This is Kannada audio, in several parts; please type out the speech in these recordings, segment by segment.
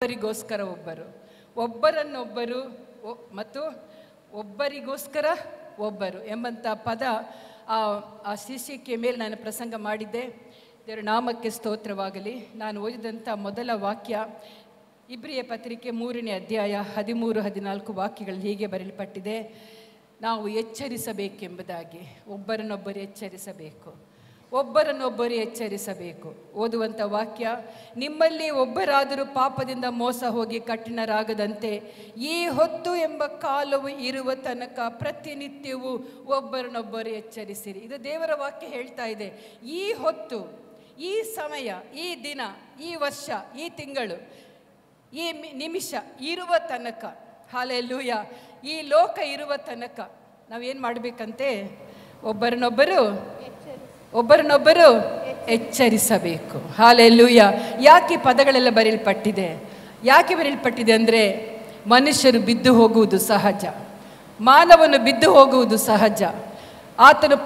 ಒಬ್ಬರಿಗೋಸ್ಕರ ಒಬ್ಬರು, ಒಬ್ಬರನ್ನೊಬ್ಬರು ಮತ್ತು ಒಬ್ಬರಿಗೋಸ್ಕರ ಒಬ್ಬರು ಎಂಬಂಥ ಪದ ಆ ಶೀರ್ಷಿಕೆಯ ಮೇಲೆ ನಾನು ಪ್ರಸಂಗ ಮಾಡಿದ್ದೆ. ದೇವರ ನಾಮಕ್ಕೆ ಸ್ತೋತ್ರವಾಗಲಿ. ನಾನು ಓದಿದಂಥ ಮೊದಲ ವಾಕ್ಯ ಇಬ್ರಿಯ ಪತ್ರಿಕೆ 3ನೇ ಅಧ್ಯಾಯ 13-14 ವಾಕ್ಯಗಳು ಹೀಗೆ ಬರೆಯಲ್ಪಟ್ಟಿದೆ. ನಾವು ಎಚ್ಚರಿಸಬೇಕೆಂಬುದಾಗಿ, ಒಬ್ಬರನ್ನೊಬ್ಬರು ಎಚ್ಚರಿಸಬೇಕು, ಒಬ್ಬರನ್ನೊಬ್ಬರು ಎಚ್ಚರಿಸಬೇಕು. ಓದುವಂಥ ವಾಕ್ಯ, ನಿಮ್ಮಲ್ಲಿ ಒಬ್ಬರಾದರೂ ಪಾಪದಿಂದ ಮೋಸ ಹೋಗಿ ಕಠಿಣರಾಗದಂತೆ ಈ ಹೊತ್ತು ಎಂಬ ಕಾಲವು ಇರುವ ತನಕ ಪ್ರತಿನಿತ್ಯವೂ ಒಬ್ಬರನ್ನೊಬ್ಬರು ಎಚ್ಚರಿಸಿರಿ. ಇದು ದೇವರ ವಾಕ್ಯ ಹೇಳ್ತಾ ಇದೆ. ಈ ಹೊತ್ತು, ಈ ಸಮಯ, ಈ ದಿನ, ಈ ವರ್ಷ, ಈ ತಿಂಗಳು, ಈ ನಿಮಿಷ ಇರುವ ತನಕ, ಹಲ್ಲೆಲೂಯಾ, ಈ ಲೋಕ ಇರುವ ತನಕ ನಾವೇನು ಮಾಡಬೇಕಂತೆ? ಒಬ್ಬರನ್ನೊಬ್ಬರು ಎಚ್ಚರಿಸಬೇಕು. ಹಲ್ಲೆಲೂಯಾ. ಯಾಕೆ ಪದಗಳೆಲ್ಲ ಬರೆಯಲ್ಪಟ್ಟಿದೆ? ಯಾಕೆ ಬರೆಯಲ್ಪಟ್ಟಿದೆ ಅಂದರೆ, ಮನುಷ್ಯರು ಬಿದ್ದು ಹೋಗುವುದು ಸಹಜ, ಮಾನವನು ಬಿದ್ದು ಹೋಗುವುದು ಸಹಜ. ಆತನು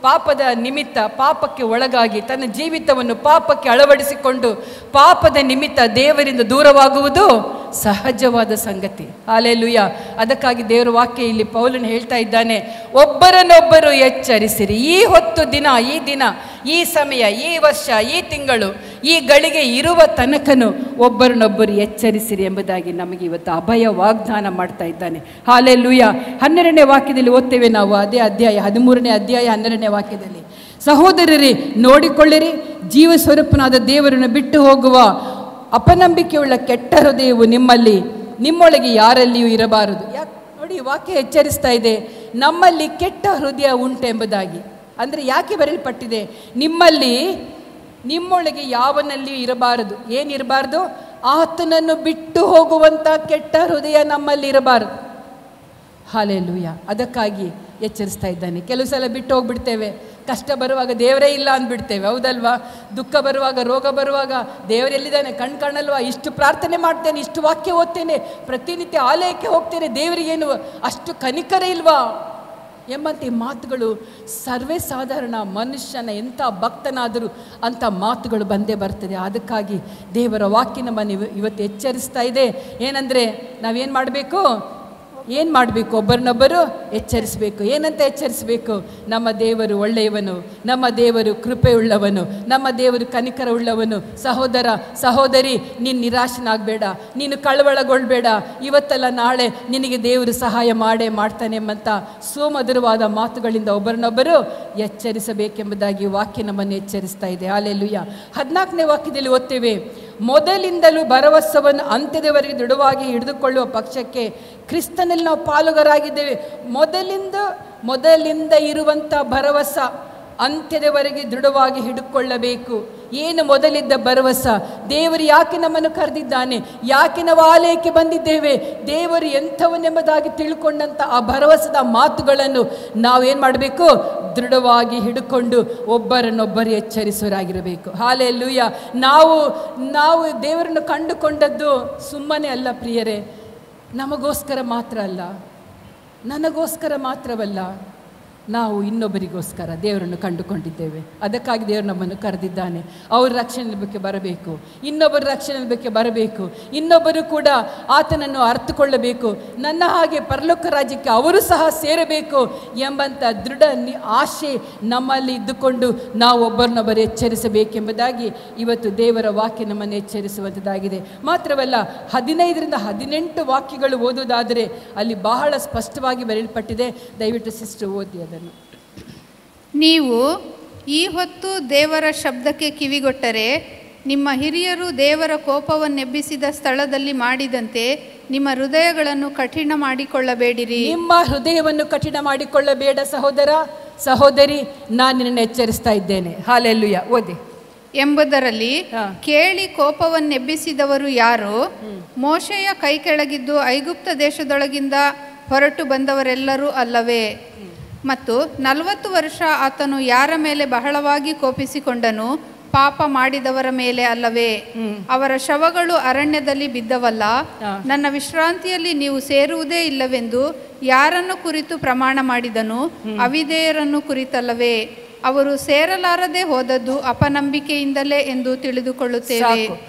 ಪಾಪದ ನಿಮಿತ್ತ ಪಾಪಕ್ಕೆ ಒಳಗಾಗಿ ತನ್ನ ಜೀವಿತವನ್ನು ಪಾಪಕ್ಕೆ ಅಳವಡಿಸಿಕೊಂಡು ಪಾಪದ ನಿಮಿತ್ತ ದೇವರಿಂದ ದೂರವಾಗುವುದು ಸಹಜವಾದ ಸಂಗತಿ. ಹಲ್ಲೆಲೂಯಾ. ಅದಕ್ಕಾಗಿ ದೇವರ ವಾಕ್ಯ ಇಲ್ಲಿ ಪೌಲನು ಹೇಳ್ತಾ ಇದ್ದಾನೆ, ಒಬ್ಬರನ್ನೊಬ್ಬರು ಎಚ್ಚರಿಸಿರಿ. ಈ ಹೊತ್ತು ದಿನ, ಈ ಸಮಯ, ಈ ವರ್ಷ, ಈ ತಿಂಗಳು, ಈ ಗಳಿಗೆ ಇರುವ ತನಕನು ಒಬ್ಬರನ್ನೊಬ್ಬರು ಎಚ್ಚರಿಸಿರಿ ಎಂಬುದಾಗಿ ನಮಗೆ ಇವತ್ತು ಅಭಯ ವಾಗ್ದಾನ ಮಾಡ್ತಾ ಇದ್ದಾನೆ. ಹಲ್ಲೆಲೂಯಾ. 12ನೇ ವಾಕ್ಯದಲ್ಲಿ ಓದ್ತೇವೆ ನಾವು, ಅದೇ ಅಧ್ಯಾಯ 13ನೇ ಅಧ್ಯಾಯ 12ನೇ ವಾಕ್ಯದಲ್ಲಿ, ಸಹೋದರರೇ ನೋಡಿಕೊಳ್ಳಿರಿ, ಜೀವ ಸ್ವರೂಪನಾದ ದೇವರನ್ನು ಬಿಟ್ಟು ಹೋಗುವ ಅಪನಂಬಿಕೆಯುಳ್ಳ ಕೆಟ್ಟ ಹೃದಯವು ನಿಮ್ಮೊಳಗೆ ಯಾರಲ್ಲಿಯೂ ಇರಬಾರದು. ಯಾಕೆ ನೋಡಿ, ವಾಕ್ಯ ಎಚ್ಚರಿಸ್ತಾ ಇದೆ, ನಮ್ಮಲ್ಲಿ ಕೆಟ್ಟ ಹೃದಯ ಉಂಟೆಂಬುದಾಗಿ. ಅಂದರೆ ಯಾಕೆ ಬರೆಯಲ್ಪಟ್ಟಿದೆ? ನಿಮ್ಮೊಳಗೆ ಯಾವನಲ್ಲಿಯೂ ಇರಬಾರದು. ಏನಿರಬಾರ್ದು? ಆತನನ್ನು ಬಿಟ್ಟು ಹೋಗುವಂಥ ಕೆಟ್ಟ ಹೃದಯ ನಮ್ಮಲ್ಲಿ ಇರಬಾರದು. ಹಲ್ಲೆಲೂಯಾ. ಅದಕ್ಕಾಗಿ ಎಚ್ಚರಿಸ್ತಾ ಇದ್ದಾನೆ. ಕೆಲವು ಸಲ ಬಿಟ್ಟು ಹೋಗ್ಬಿಡ್ತೇವೆ. ಕಷ್ಟ ಬರುವಾಗ ದೇವರೇ ಇಲ್ಲ ಅಂದ್ಬಿಡ್ತೇವೆ, ಹೌದಲ್ವಾ? ದುಃಖ ಬರುವಾಗ, ರೋಗ ಬರುವಾಗ ದೇವರೆಲ್ಲಿದ್ದಾನೆ ಕಾಣಲ್ವಾ? ಇಷ್ಟು ಪ್ರಾರ್ಥನೆ ಮಾಡ್ತೇನೆ, ಇಷ್ಟು ವಾಕ್ಯ ಓದ್ತೇನೆ, ಪ್ರತಿನಿತ್ಯ ಆಲಯಕ್ಕೆ ಹೋಗ್ತೇನೆ, ದೇವರಿಗೇನು ಅಷ್ಟು ಕನಿಕರ ಇಲ್ವಾ ಎಂಬಂಥ ಮಾತುಗಳು ಸರ್ವೇ ಸಾಧಾರಣ. ಮನುಷ್ಯನ ಎಂಥ ಭಕ್ತನಾದರೂ ಅಂಥ ಮಾತುಗಳು ಬಂದೇ ಬರ್ತದೆ. ಅದಕ್ಕಾಗಿ ದೇವರ ವಾಕ್ಯ ನಮ್ಮನ್ನು ಇವತ್ತು ಎಚ್ಚರಿಸ್ತಾ ಇದೆ. ಏನಂದರೆ ನಾವೇನು ಮಾಡಬೇಕು? ಒಬ್ಬರನ್ನೊಬ್ಬರು ಎಚ್ಚರಿಸಬೇಕು. ಏನಂತ ಎಚ್ಚರಿಸಬೇಕು? ನಮ್ಮ ದೇವರು ಒಳ್ಳೆಯವನು, ನಮ್ಮ ದೇವರು ಕೃಪೆಯುಳ್ಳವನು, ನಮ್ಮ ದೇವರು ಕನಿಕರ ಉಳ್ಳವನು. ಸಹೋದರ ಸಹೋದರಿ, ನೀನು ನಿರಾಶನಾಗಬೇಡ, ನೀನು ಕಳವಳಗೊಳ್ಬೇಡ. ಇವತ್ತಲ್ಲ ನಾಳೆ ನಿನಗೆ ದೇವರು ಸಹಾಯ ಮಾಡ್ತಾನೆ ಎಂಬಂಥ ಸುಮಧುರವಾದ ಮಾತುಗಳಿಂದ ಒಬ್ಬರನ್ನೊಬ್ಬರು ಎಚ್ಚರಿಸಬೇಕೆಂಬುದಾಗಿ ವಾಕ್ಯ ನಮ್ಮನ್ನು ಎಚ್ಚರಿಸ್ತಾ ಇದೆ. ಹಲ್ಲೆಲೂಯಾ. 14ನೇ ವಾಕ್ಯದಲ್ಲಿ ಓದ್ತೇವೆ, ಮೊದಲಿಂದಲೂ ಭರವಸವನ್ನು ಅಂತ್ಯದವರೆಗೆ ದೃಢವಾಗಿ ಹಿಡಿದುಕೊಳ್ಳುವ ಪಕ್ಷಕ್ಕೆ ಕ್ರಿಸ್ತನಲ್ಲಿ ನಾವು ಪಾಲುಗಾರಾಗಿದ್ದೇವೆ. ಮೊದಲಿಂದ ಇರುವಂಥ ಭರವಸ ಅಂತ್ಯದವರೆಗೆ ದೃಢವಾಗಿ ಹಿಡಿದುಕೊಳ್ಳಬೇಕು. ಏನು ಮೊದಲಿದ್ದ ಭರವಸ? ದೇವರು ಯಾಕೆ ನಮ್ಮನ್ನು ಕರೆದಿದ್ದಾನೆ, ಯಾಕೆ ನಾವು ಆಲಯಕ್ಕೆ ಬಂದಿದ್ದೇವೆ, ದೇವರು ಎಂಥವನೆಂಬುದಾಗಿ ತಿಳ್ಕೊಂಡಂಥ ಆ ಭರವಸದ ಮಾತುಗಳನ್ನು ನಾವೇನು ಮಾಡಬೇಕು? ದೃಢವಾಗಿ ಹಿಡ್ಕೊಂಡು ಒಬ್ಬರನ್ನೊಬ್ಬರು ಎಚ್ಚರಿಸುವರಾಗಿರಬೇಕು. ಹಲ್ಲೆಲೂಯಾ. ನಾವು ದೇವರನ್ನು ಕಂಡುಕೊಂಡದ್ದು ಸುಮ್ಮನೆ ಅಲ್ಲ ಪ್ರಿಯರೇ, ನಮಗೋಸ್ಕರ ಮಾತ್ರ ಅಲ್ಲ, ನನಗೋಸ್ಕರ ಮಾತ್ರವಲ್ಲ, ನಾವು ಇನ್ನೊಬ್ಬರಿಗೋಸ್ಕರ ದೇವರನ್ನು ಕಂಡುಕೊಂಡಿದ್ದೇವೆ. ಅದಕ್ಕಾಗಿ ದೇವರು ನಮ್ಮನ್ನು ಕರೆದಿದ್ದಾನೆ. ಅವ್ರ ರಕ್ಷಣೆ ಬಗ್ಗೆ ಬರಬೇಕು, ಇನ್ನೊಬ್ಬರ ರಕ್ಷಣೆ ಬಗ್ಗೆ ಬರಬೇಕು, ಇನ್ನೊಬ್ಬರು ಕೂಡ ಆತನನ್ನು ಅರ್ಥಕೊಳ್ಳಬೇಕು, ನನ್ನ ಹಾಗೆ ಪರಲೋಕ ರಾಜ್ಯಕ್ಕೆ ಅವರು ಸಹ ಸೇರಬೇಕು ಎಂಬಂಥ ದೃಢ ಆಶೆ ನಮ್ಮಲ್ಲಿ ಇದ್ದುಕೊಂಡು ನಾವು ಒಬ್ಬರನ್ನೊಬ್ಬರು ಎಚ್ಚರಿಸಬೇಕೆಂಬುದಾಗಿ ಇವತ್ತು ದೇವರ ವಾಕ್ಯ ನಮ್ಮನ್ನು ಎಚ್ಚರಿಸುವಂಥದ್ದಾಗಿದೆ. ಮಾತ್ರವಲ್ಲ, 15-18 ವಾಕ್ಯಗಳು ಓದುವುದಾದರೆ ಅಲ್ಲಿ ಬಹಳ ಸ್ಪಷ್ಟವಾಗಿ ಬರೆಯಲ್ಪಟ್ಟಿದೆ. ದಯವಿಟ್ಟು ಸಿಸ್ಟರ್ ಓದಿ ಅದನ್ನು. ನೀವು ಈ ಹೊತ್ತು ದೇವರ ಶಬ್ದಕ್ಕೆ ಕಿವಿಗೊಟ್ಟರೆ, ನಿಮ್ಮ ಹಿರಿಯರು ದೇವರ ಕೋಪವನ್ನೆಬ್ಬಿಸಿದ ಸ್ಥಳದಲ್ಲಿ ಮಾಡಿದಂತೆ ನಿಮ್ಮ ಹೃದಯಗಳನ್ನು ಕಠಿಣ ಮಾಡಿಕೊಳ್ಳಬೇಡಿರಿ. ನಿಮ್ಮ ಹೃದಯವನ್ನು ಕಠಿಣ ಮಾಡಿಕೊಳ್ಳಬೇಡ ಸಹೋದರ ಸಹೋದರಿ, ನಾನು ನಿನ್ನನ್ನು ಎಚ್ಚರಿಸ್ತಾ ಇದ್ದೇನೆ. ಹಲ್ಲೆಲೂಯಾ. ಓದಿ. ಎಂಬುದರಲ್ಲಿ ಕೇಳಿ ಕೋಪವನ್ನೆಬ್ಬಿಸಿದವರು ಯಾರು? ಮೋಶೆಯ ಕೈ ಕೆಳಗಿದ್ದು ಐಗುಪ್ತ ದೇಶದೊಳಗಿಂದ ಹೊರಟು ಬಂದವರೆಲ್ಲರೂ ಅಲ್ಲವೇ? ಮತ್ತು 40 ವರ್ಷ ಆತನು ಯಾರ ಮೇಲೆ ಬಹಳವಾಗಿ ಕೋಪಿಸಿಕೊಂಡನು? ಪಾಪ ಮಾಡಿದವರ ಮೇಲೆ ಅಲ್ಲವೇ? ಅವರ ಶವಗಳು ಅರಣ್ಯದಲ್ಲಿ ಬಿದ್ದವಲ್ಲ? ನನ್ನ ವಿಶ್ರಾಂತಿಯಲ್ಲಿ ನೀವು ಸೇರುವುದೇ ಇಲ್ಲವೆಂದು ಯಾರನ್ನು ಕುರಿತು ಪ್ರಮಾಣ ಮಾಡಿದನು? ಅವಿಧೇಯರನ್ನು ಕುರಿತಲ್ಲವೇ? ಅವರು ಸೇರಲಾರದೆ ಹೋದದ್ದು ಅಪನಂಬಿಕೆಯಿಂದಲೇ ಎಂದು ತಿಳಿದುಕೊಳ್ಳುತ್ತೇವೆ.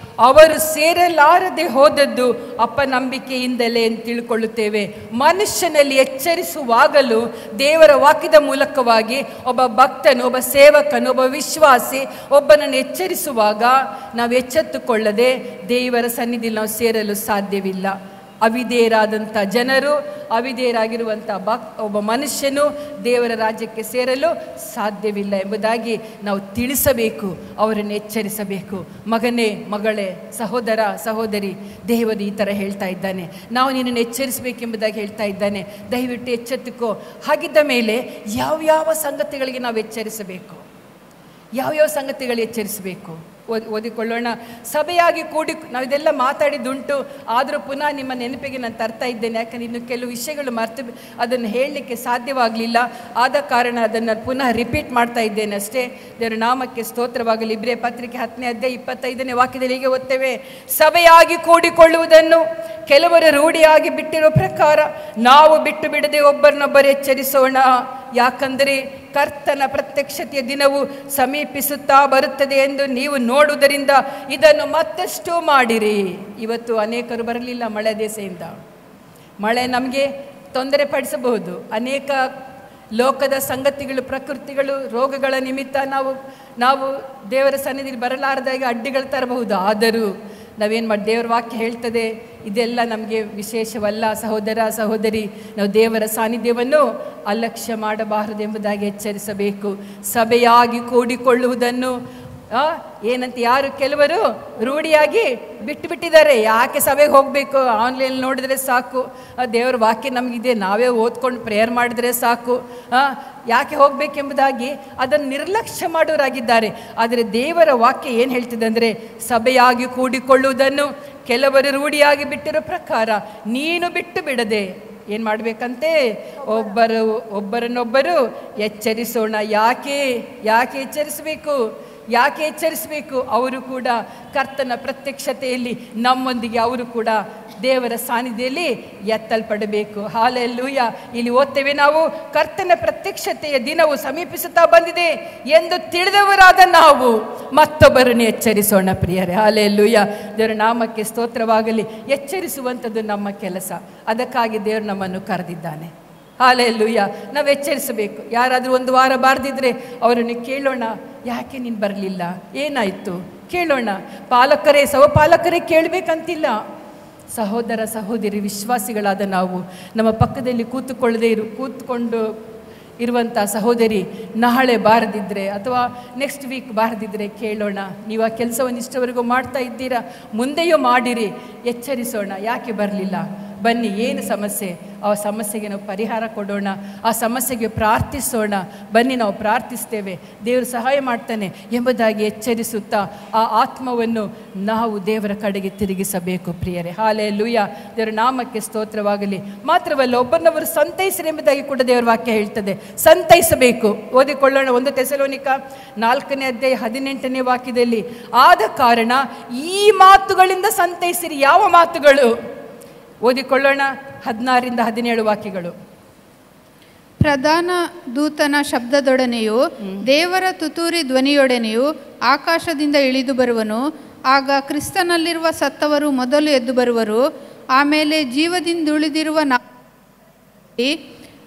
ಅವರು ಸೇರಲಾರದೆ ಹೋದದ್ದು ಅಪನಂಬಿಕೆಯಿಂದಲೇ ಎಂದು ತಿಳ್ಕೊಳ್ಳುತ್ತೇವೆ. ಮನುಷ್ಯನಲ್ಲಿ ಎಚ್ಚರಿಸುವಾಗಲೂ ದೇವರ ವಾಕ್ಯದ ಮೂಲಕವಾಗಿ ಒಬ್ಬ ಭಕ್ತನು, ಒಬ್ಬ ಸೇವಕನು, ಒಬ್ಬ ವಿಶ್ವಾಸಿ ಒಬ್ಬನನ್ನು ಎಚ್ಚರಿಸುವಾಗ ನಾವು ಎಚ್ಚೆತ್ತುಕೊಳ್ಳದೆ ದೇವರ ಸನ್ನಿಧಿಯಲ್ಲಿ ನಾವು ಸೇರಲು ಸಾಧ್ಯವಿಲ್ಲ. ಅವಿಧೇಯರಾದಂಥ ಜನರು, ಅವಿಧೇಯರಾಗಿರುವಂಥ ಒಬ್ಬ ಮನುಷ್ಯನು ದೇವರ ರಾಜ್ಯಕ್ಕೆ ಸೇರಲು ಸಾಧ್ಯವಿಲ್ಲ ಎಂಬುದಾಗಿ ನಾವು ತಿಳಿಸಬೇಕು, ಅವರನ್ನು ಎಚ್ಚರಿಸಬೇಕು. ಮಗನೇ, ಮಗಳೇ, ಸಹೋದರ, ಸಹೋದರಿ, ದೇವರು ಈ ಥರ ಹೇಳ್ತಾ ಇದ್ದಾನೆ, ನಾವು ನಿನ್ನನ್ನು ಎಚ್ಚರಿಸಬೇಕೆಂಬುದಾಗಿ ಹೇಳ್ತಾ ಇದ್ದಾನೆ. ದಯವಿಟ್ಟು ಎಚ್ಚೆತ್ತುಕೋ. ಹಾಗಿದ್ದ ಮೇಲೆ ಯಾವ್ಯಾವ ಸಂಗತಿಗಳಿಗೆ ನಾವು ಎಚ್ಚರಿಸಬೇಕು? ಯಾವ್ಯಾವ ಸಂಗತಿಗಳು ಎಚ್ಚರಿಸಬೇಕು? ಓದಿಕೊಳ್ಳೋಣ. ಸಭೆಯಾಗಿ ಕೂಡಿ ನಾವು ಇದೆಲ್ಲ ಮಾತಾಡಿದ್ದುಂಟು, ಆದರೂ ಪುನಃ ನಿಮ್ಮ ನೆನಪಿಗೆ ನಾನು ತರ್ತಾ ಇದ್ದೇನೆ. ಯಾಕಂದರೆ ಇನ್ನು ಕೆಲವು ವಿಷಯಗಳು ಅದನ್ನು ಹೇಳಲಿಕ್ಕೆ ಸಾಧ್ಯವಾಗಲಿಲ್ಲ. ಆದ ಕಾರಣ ಅದನ್ನು ಪುನಃ ರಿಪೀಟ್ ಮಾಡ್ತಾ ಇದ್ದೇನೆ ಅಷ್ಟೇ. ದೇವರ ನಾಮಕ್ಕೆ ಸ್ತೋತ್ರವಾಗಲಿ. ಇಬ್ರಿಯ ಪತ್ರಿಕೆ 10ನೇ ಅಧ್ಯಾಯ 25ನೇ ವಾಕ್ಯದಲ್ಲಿ ಹೀಗೆ ಓದ್ತೇವೆ, ಸಭೆಯಾಗಿ ಕೂಡಿಕೊಳ್ಳುವುದನ್ನು ಕೆಲವರು ರೂಢಿಯಾಗಿ ಬಿಟ್ಟಿರೋ ಪ್ರಕಾರ ನಾವು ಬಿಟ್ಟು ಬಿಡದೆ ಒಬ್ಬರನ್ನೊಬ್ಬರು ಎಚ್ಚರಿಸೋಣ. ಯಾಕಂದರೆ ಕರ್ತನ ಪ್ರತ್ಯಕ್ಷತೆಯ ದಿನವು ಸಮೀಪಿಸುತ್ತಾ ಬರುತ್ತದೆ ಎಂದು ನೀವು ನೋಡುವುದರಿಂದ ಇದನ್ನು ಮತ್ತಷ್ಟು ಮಾಡಿರಿ. ಇವತ್ತು ಅನೇಕರು ಬರಲಿಲ್ಲ ಮಳೆ ದೆಸೆಯಿಂದ. ಮಳೆ ನಮಗೆ ತೊಂದರೆ ಪಡಿಸಬಹುದು. ಅನೇಕ ಲೋಕದ ಸಂಗತಿಗಳು, ಪ್ರಕೃತಿಗಳು, ರೋಗಗಳ ನಿಮಿತ್ತ ನಾವು ದೇವರ ಸನ್ನಿಧಿಯಲ್ಲಿ ಬರಲಾರದಾಗ ಅಡ್ಡಿಗಳು ತರಬಹುದು. ಆದರೂ ನಾವೇನು ಮಾಡಿ, ದೇವರ ವಾಕ್ಯ ಹೇಳ್ತದೆ ಇದೆಲ್ಲ ನಮಗೆ ವಿಶೇಷವಲ್ಲ. ಸಹೋದರ, ಸಹೋದರಿ, ನಾವು ದೇವರ ಸಾನ್ನಿಧ್ಯವನ್ನು ಅಲಕ್ಷ್ಯ ಮಾಡಬಾರದು ಎಂಬುದಾಗಿ ಎಚ್ಚರಿಸಬೇಕು. ಸಭೆಯಾಗಿ ಕೂಡಿಕೊಳ್ಳುವುದನ್ನು ಏನಂತ ಯಾರು ಕೆಲವರು ರೂಢಿಯಾಗಿ ಬಿಟ್ಟಿದ್ದಾರೆ. ಯಾಕೆ ಸಭೆಗೆ ಹೋಗಬೇಕು? ಆನ್ಲೈನ್ ನೋಡಿದ್ರೆ ಸಾಕು, ದೇವರ ವಾಕ್ಯ ನಮಗಿದೆ, ನಾವೇ ಓದ್ಕೊಂಡು ಪ್ರೇಯರ್ ಮಾಡಿದ್ರೆ ಸಾಕು, ಯಾಕೆ ಹೋಗಬೇಕೆಂಬುದಾಗಿ ಅದನ್ನು ನಿರ್ಲಕ್ಷ್ಯ ಮಾಡೋರಾಗಿದ್ದಾರೆ. ಆದರೆ ದೇವರ ವಾಕ್ಯ ಏನು ಹೇಳ್ತಿದೆ ಅಂದರೆ, ಸಭೆಯಾಗಿ ಕೂಡಿಕೊಳ್ಳುವುದನ್ನು ಕೆಲವರು ರೂಢಿಯಾಗಿ ಬಿಟ್ಟಿರೋ ಪ್ರಕಾರ ನೀನು ಬಿಟ್ಟು ಬಿಡದೆ ಏನು ಮಾಡಬೇಕಂತೆ? ಒಬ್ಬರನ್ನೊಬ್ಬರು ಎಚ್ಚರಿಸೋಣ. ಯಾಕೆ ಎಚ್ಚರಿಸಬೇಕು? ಯಾಕೆ ಎಚ್ಚರಿಸಬೇಕು? ಅವರು ಕೂಡ ಕರ್ತನ ಪ್ರತ್ಯಕ್ಷತೆಯಲ್ಲಿ ನಮ್ಮೊಂದಿಗೆ ಅವರು ಕೂಡ ದೇವರ ಸಾನ್ನಿಧ್ಯದಲ್ಲಿ ಎತ್ತಲ್ಪಡಬೇಕು. ಹಾಲೆಲೂಯ. ಇಲ್ಲಿ ಓದ್ತೇವೆ ನಾವು, ಕರ್ತನ ಪ್ರತ್ಯಕ್ಷತೆಯ ದಿನವು ಸಮೀಪಿಸುತ್ತಾ ಬಂದಿದೆ ಎಂದು ತಿಳಿದವರಾದ ನಾವು ಮತ್ತೊಬ್ಬರನ್ನು ಎಚ್ಚರಿಸೋಣ ಪ್ರಿಯರೇ. ಹಾಲೆಲೂಯ. ದೇವರ ನಾಮಕ್ಕೆ ಸ್ತೋತ್ರವಾಗಲಿ. ಎಚ್ಚರಿಸುವಂಥದ್ದು ನಮ್ಮ ಕೆಲಸ. ಅದಕ್ಕಾಗಿ ದೇವರು ನಮ್ಮನ್ನು ಕರೆದಿದ್ದಾನೆ. ಹಾಲೆಲೂಯ. ನಾವು ಎಚ್ಚರಿಸಬೇಕು. ಯಾರಾದರೂ ಒಂದು ವಾರ ಬಾರದಿದ್ರೆ ಅವರನ್ನು ಕೇಳೋಣ, ಯಾಕೆ ನೀನು ಬರಲಿಲ್ಲ, ಏನಾಯಿತು ಕೇಳೋಣ. ಪಾಲಕರೇ, ಸಹಪಾಲಕರೇ ಕೇಳಬೇಕಂತಿಲ್ಲ. ಸಹೋದರ, ಸಹೋದರಿ, ವಿಶ್ವಾಸಿಗಳಾದ ನಾವು ನಮ್ಮ ಪಕ್ಕದಲ್ಲಿ ಕೂತ್ಕೊಂಡು ಇರುವಂಥ ಸಹೋದರಿ ನಾಳೆ ಬಾರದಿದ್ದರೆ ಅಥವಾ ನೆಕ್ಸ್ಟ್ ವೀಕ್ ಬಾರದಿದ್ದರೆ ಕೇಳೋಣ. ನೀವು ಆ ಕೆಲಸವನ್ನು ಇಷ್ಟವರೆಗೂ ಮಾಡ್ತಾ ಇದ್ದೀರಾ, ಮುಂದೆಯೂ ಮಾಡಿರಿ. ಎಚ್ಚರಿಸೋಣ, ಯಾಕೆ ಬರಲಿಲ್ಲ, ಬನ್ನಿ, ಏನು ಸಮಸ್ಯೆ, ಆ ಸಮಸ್ಯೆಗೆ ನಾವು ಪರಿಹಾರ ಕೊಡೋಣ, ಆ ಸಮಸ್ಯೆಗೆ ಪ್ರಾರ್ಥಿಸೋಣ. ಬನ್ನಿ, ನಾವು ಪ್ರಾರ್ಥಿಸ್ತೇವೆ, ದೇವರು ಸಹಾಯ ಮಾಡ್ತಾನೆ ಎಂಬುದಾಗಿ ಎಚ್ಚರಿಸುತ್ತಾ ಆ ಆತ್ಮವನ್ನು ನಾವು ದೇವರ ಕಡೆಗೆ ತಿರುಗಿಸಬೇಕು ಪ್ರಿಯರೇ. ಹಾಲೆಲೂಯ. ದೇವರ ನಾಮಕ್ಕೆ ಸ್ತೋತ್ರವಾಗಲಿ. ಮಾತ್ರವಲ್ಲ, ಒಬ್ಬರನ್ನೊಬ್ಬರು ಸಂತೈಸಿರಿ ಎಂಬುದಾಗಿ ಕೂಡ ದೇವರ ವಾಕ್ಯ ಹೇಳ್ತದೆ. ಸಂತೈಸಬೇಕು. ಓದಿಕೊಳ್ಳೋಣ. 1 ಥೆಸಲೋನಿಕ 4ನೇ ಅಧ್ಯಾಯ 18ನೇ ವಾಕ್ಯದಲ್ಲಿ, ಆದ ಕಾರಣ ಈ ಮಾತುಗಳಿಂದ ಸಂತೈಸಿರಿ. ಯಾವ ಮಾತುಗಳು? ಓದಿಕೊಳ್ಳೋಣ. 16ರಿಂದ 17 ವಾಕ್ಯಗಳು. ಪ್ರಧಾನ ದೂತನ ಶಬ್ದದೊಡನೆಯೂ ದೇವರ ತುತ್ತೂರಿ ಧ್ವನಿಯೊಡನೆಯೂ ಆಕಾಶದಿಂದ ಇಳಿದು ಬರುವನು. ಆಗ ಕ್ರಿಸ್ತನಲ್ಲಿರುವ ಸತ್ತವರು ಮೊದಲು ಎದ್ದು ಬರುವರು. ಆಮೇಲೆ ಜೀವದಿಂದುಳಿದಿರುವ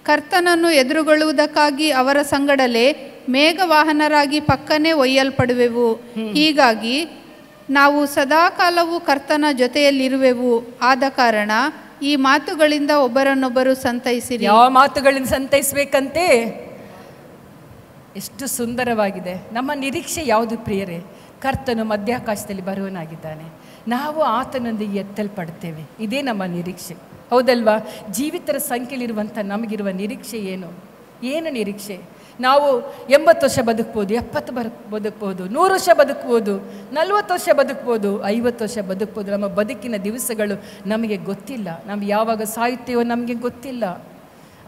ಕರ್ತನನ್ನು ಎದುರುಗೊಳ್ಳುವುದಕ್ಕಾಗಿ ಅವರ ಸಂಗಡಲೇ ಮೇಘವಾಹನರಾಗಿ ಪಕ್ಕನೆ ಒಯ್ಯಲ್ಪಡುವೆವು. ಹೀಗಾಗಿ ನಾವು ಸದಾಕಾಲವೂ ಕರ್ತನ ಜೊತೆಯಲ್ಲಿರುವೆವು. ಆದ ಕಾರಣ ಈ ಮಾತುಗಳಿಂದ ಒಬ್ಬರನ್ನೊಬ್ಬರು ಸಂತೈಸಿರಿ. ಯಾವ ಮಾತುಗಳಿಂದ ಸಂತೈಸಬೇಕಂತೆ? ಎಷ್ಟು ಸುಂದರವಾಗಿದೆ. ನಮ್ಮ ನಿರೀಕ್ಷೆ ಯಾವುದು ಪ್ರಿಯರೇ? ಕರ್ತನು ಮಧ್ಯಾಕಾಶದಲ್ಲಿ ಬರುವನಾಗಿದ್ದಾನೆ. ನಾವು ಆತನೊಂದಿಗೆ ಎತ್ತಲ್ಪಡ್ತೇವೆ. ಇದೇ ನಮ್ಮ ನಿರೀಕ್ಷೆ, ಹೌದಲ್ವಾ? ಜೀವಿತರ ಸಂಖ್ಯೆಯಲ್ಲಿರುವಂಥ ನಮಗಿರುವ ನಿರೀಕ್ಷೆ ಏನು ನಿರೀಕ್ಷೆ? ನಾವು 80 ವರ್ಷ ಬದುಕ್ಬೋದು, 70 ಬದುಕ್ಬೋದು, 100 ವರ್ಷ ಬದುಕ್ಬೋದು, 40 ವರ್ಷ ಬದುಕ್ಬೋದು, 50 ವರ್ಷ ಬದುಕ್ಬೋದು. ನಮ್ಮ ಬದುಕಿನ ದಿವಸಗಳು ನಮಗೆ ಗೊತ್ತಿಲ್ಲ. ನಾವು ಯಾವಾಗ ಸಾಯುತ್ತೇವೋ ನಮಗೆ ಗೊತ್ತಿಲ್ಲ.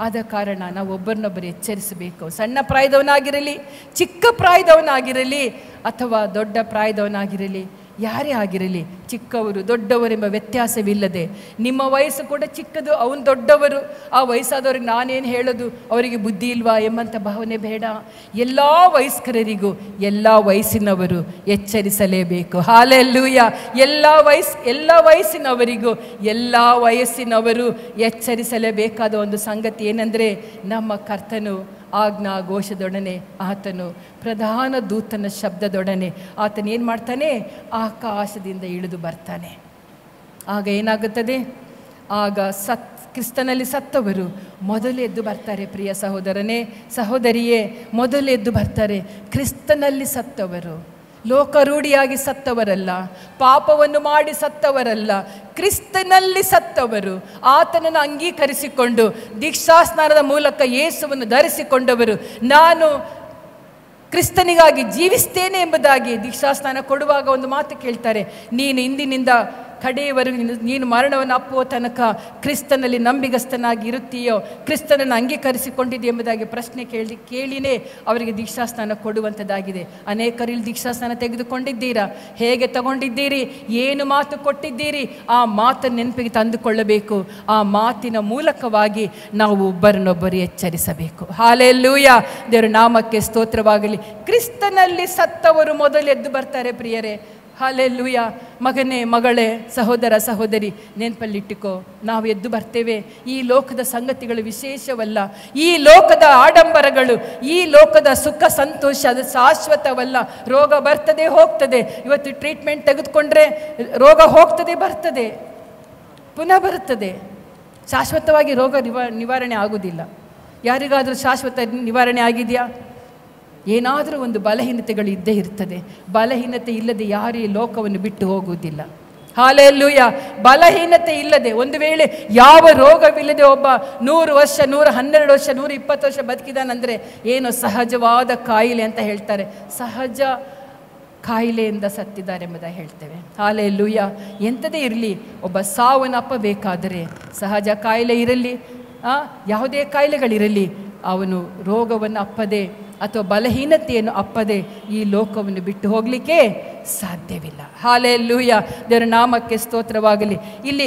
ಆದ ಕಾರಣ ನಾವು ಒಬ್ಬರನ್ನೊಬ್ಬರು ಎಚ್ಚರಿಸಬೇಕು. ಸಣ್ಣ ಪ್ರಾಯದವನಾಗಿರಲಿ, ಚಿಕ್ಕ ಪ್ರಾಯದವನಾಗಿರಲಿ ಅಥವಾ ದೊಡ್ಡ ಪ್ರಾಯದವನಾಗಿರಲಿ, ಯಾರೇ ಆಗಿರಲಿ, ಚಿಕ್ಕವರು ದೊಡ್ಡವರೆಂಬ ವ್ಯತ್ಯಾಸವಿಲ್ಲದೆ, ನಿಮ್ಮ ವಯಸ್ಸು ಕೂಡ ಚಿಕ್ಕದು, ಅವನು ದೊಡ್ಡವರು, ಆ ವಯಸ್ಸಾದವ್ರಿಗೆ ನಾನೇನು ಹೇಳೋದು, ಅವರಿಗೆ ಬುದ್ಧಿ ಇಲ್ವಾ ಎಂಬಂಥ ಭಾವನೆ ಬೇಡ. ಎಲ್ಲ ವಯಸ್ಕರರಿಗೂ ಎಲ್ಲ ವಯಸ್ಸಿನವರು ಎಚ್ಚರಿಸಲೇಬೇಕು. ಹಾಲೆಲ್ಲೂಯ. ಎಲ್ಲ ವಯಸ್ಸಿನವರಿಗೂ ಎಲ್ಲ ವಯಸ್ಸಿನವರು ಎಚ್ಚರಿಸಲೇಬೇಕಾದ ಒಂದು ಸಂಗತಿ ಏನೆಂದರೆ, ನಮ್ಮ ಕರ್ತನು ಆಜ್ಞಾ ಘೋಷದೊಡನೆ, ಆತನು ಪ್ರಧಾನ ದೂತನ ಶಬ್ದದೊಡನೆ ಆತನು ಏನು ಮಾಡ್ತಾನೆ, ಆಕಾಶದಿಂದ ಇಳಿದು ಬರ್ತಾನೆ. ಆಗ ಏನಾಗುತ್ತದೆ, ಆಗ ಕ್ರಿಸ್ತನಲ್ಲಿ ಸತ್ತವರು ಮೊದಲು ಎದ್ದು ಬರ್ತಾರೆ. ಪ್ರಿಯ ಸಹೋದರನೇ, ಸಹೋದರಿಯೇ, ಮೊದಲು ಎದ್ದು ಬರ್ತಾರೆ. ಕ್ರಿಸ್ತನಲ್ಲಿ ಸತ್ತವರು ಲೋಕರೂಢಿಯಾಗಿ ಸತ್ತವರಲ್ಲ, ಪಾಪವನ್ನು ಮಾಡಿ ಸತ್ತವರಲ್ಲ, ಕ್ರಿಸ್ತನಲ್ಲಿ ಸತ್ತವರು, ಆತನನ್ನು ಅಂಗೀಕರಿಸಿಕೊಂಡು ದೀಕ್ಷಾಸ್ನಾನದ ಮೂಲಕ ಯೇಸುವನ್ನು ಧರಿಸಿಕೊಂಡವರು, ನಾನು ಕ್ರಿಸ್ತನಿಗಾಗಿ ಜೀವಿಸ್ತೇನೆ ಎಂಬುದಾಗಿ ದೀಕ್ಷಾಸ್ನಾನ ಕೊಡುವಾಗ ಒಂದು ಮಾತು ಕೇಳ್ತಾರೆ, ನೀನು ಇಂದಿನಿಂದ ಕಡೆಯವರೆಗೂ ನೀನು ಮರಣವನ್ನು ಅಪ್ಪುವ ತನಕ ಕ್ರಿಸ್ತನಲ್ಲಿ ನಂಬಿಗಸ್ತನಾಗಿ ಇರುತ್ತೀಯೋ, ಕ್ರಿಸ್ತನನ್ನು ಅಂಗೀಕರಿಸಿಕೊಂಡಿದ್ದೀಯ ಎಂಬುದಾಗಿ ಪ್ರಶ್ನೆ ಕೇಳಿನೇ ಅವರಿಗೆ ದೀಕ್ಷಾಸ್ನಾನ ಕೊಡುವಂಥದ್ದಾಗಿದೆ. ಅನೇಕರು ಇಲ್ಲಿ ದೀಕ್ಷಾಸ್ನಾನ ತೆಗೆದುಕೊಂಡಿದ್ದೀರಾ? ಹೇಗೆ ತಗೊಂಡಿದ್ದೀರಿ? ಏನು ಮಾತು ಕೊಟ್ಟಿದ್ದೀರಿ? ಆ ಮಾತನ್ನು ನೆನಪಿಗೆ ತಂದುಕೊಳ್ಳಬೇಕು. ಆ ಮಾತಿನ ಮೂಲಕವಾಗಿ ನಾವು ಒಬ್ಬರನ್ನೊಬ್ಬರು ಎಚ್ಚರಿಸಬೇಕು. ಹಾಲೆಲ್ಲೂಯ. ದೇವರ ನಾಮಕ್ಕೆ ಸ್ತೋತ್ರವಾಗಲಿ. ಕ್ರಿಸ್ತನಲ್ಲಿ ಸತ್ತವರು ಮೊದಲು ಎದ್ದು ಬರ್ತಾರೆ ಪ್ರಿಯರೇ. ಹಾಲೆಲ್ಲೂಯ. ಮಗನೇ, ಮಗಳೇ, ಸಹೋದರ, ಸಹೋದರಿ, ನೆನಪಲ್ಲಿಟ್ಟುಕೋ, ನಾವು ಎದ್ದು ಬರ್ತೇವೆ. ಈ ಲೋಕದ ಸಂಗತಿಗಳು ವಿಶೇಷವಲ್ಲ, ಈ ಲೋಕದ ಆಡಂಬರಗಳು, ಈ ಲೋಕದ ಸುಖ ಸಂತೋಷ ಅದು ಶಾಶ್ವತವಲ್ಲ. ರೋಗ ಬರ್ತದೆ, ಹೋಗ್ತದೆ. ಇವತ್ತು ಟ್ರೀಟ್ಮೆಂಟ್ ತೆಗೆದುಕೊಂಡ್ರೆ ರೋಗ ಹೋಗ್ತದೆ, ಬರ್ತದೆ, ಪುನಃ ಬರುತ್ತದೆ. ಶಾಶ್ವತವಾಗಿ ರೋಗ ನಿವಾರಣೆ ಆಗುವುದಿಲ್ಲ. ಯಾರಿಗಾದರೂ ಶಾಶ್ವತ ನಿವಾರಣೆ ಆಗಿದೆಯಾ? ಏನಾದರೂ ಒಂದು ಬಲಹೀನತೆಗಳು ಇದ್ದೇ ಇರ್ತದೆ. ಬಲಹೀನತೆ ಇಲ್ಲದೆ ಯಾರೂ ಈ ಲೋಕವನ್ನು ಬಿಟ್ಟು ಹೋಗುವುದಿಲ್ಲ. ಹಾಲೆಲ್ಲೂಯ. ಬಲಹೀನತೆ ಇಲ್ಲದೆ, ಒಂದು ವೇಳೆ ಯಾವ ರೋಗವಿಲ್ಲದೆ ಒಬ್ಬ 100 ವರ್ಷ, 112 ವರ್ಷ, 120 ವರ್ಷ ಬದುಕಿದಾನಂದರೆ ಏನು ಸಹಜವಾದ ಕಾಯಿಲೆ ಅಂತ ಹೇಳ್ತಾರೆ. ಸಹಜ ಕಾಯಿಲೆಯಿಂದ ಸತ್ತಿದ್ದಾರೆ ಎಂಬುದಾಗಿ ಹೇಳ್ತೇವೆ. ಹಾಲೆಲ್ಲೂಯ. ಎಂಥದೇ ಇರಲಿ, ಒಬ್ಬ ಸಾವನ್ನಪ್ಪಬೇಕಾದರೆ, ಸಹಜ ಕಾಯಿಲೆ ಇರಲಿ, ಯಾವುದೇ ಕಾಯಿಲೆಗಳಿರಲಿ, ಅವನು ರೋಗವನ್ನು ಅಪ್ಪದೆ ಅಥವಾ ಬಲಹೀನತೆಯನ್ನು ಅಪ್ಪದೆ ಈ ಲೋಕವನ್ನು ಬಿಟ್ಟು ಹೋಗಲಿಕ್ಕೆ ಸಾಧ್ಯವಿಲ್ಲ. ಹಾಲೆಲ್ಲೂಯ. ದೇವರ ನಾಮಕ್ಕೆ ಸ್ತೋತ್ರವಾಗಲಿ. ಇಲ್ಲಿ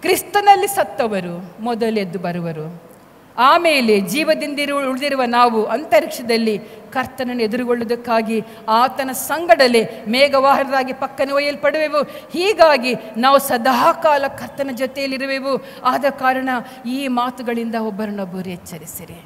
ಕ್ರಿಸ್ತನಲ್ಲಿ ಸತ್ತವರು ಮೊದಲೆದ್ದು ಬರುವರು. ಆಮೇಲೆ ಜೀವದಿಂದ ಉಳಿದಿರುವ ನಾವು ಅಂತರಿಕ್ಷದಲ್ಲಿ ಕರ್ತನನ್ನು ಎದುರುಗೊಳ್ಳುವುದಕ್ಕಾಗಿ ಆತನ ಸಂಗಡಲೇ ಮೇಘವಾಹನರಾಗಿ ಪಕ್ಕನೆ ಒಯ್ಯಲ್ಪಡುವೆವು. ಹೀಗಾಗಿ ನಾವು ಸದಾಕಾಲ ಕರ್ತನ ಜೊತೆಯಲ್ಲಿರುವೆವು. ಆದ ಕಾರಣ ಈ ಮಾತುಗಳಿಂದ ಒಬ್ಬರನ್ನೊಬ್ಬರು ಎಚ್ಚರಿಸಿರಿ.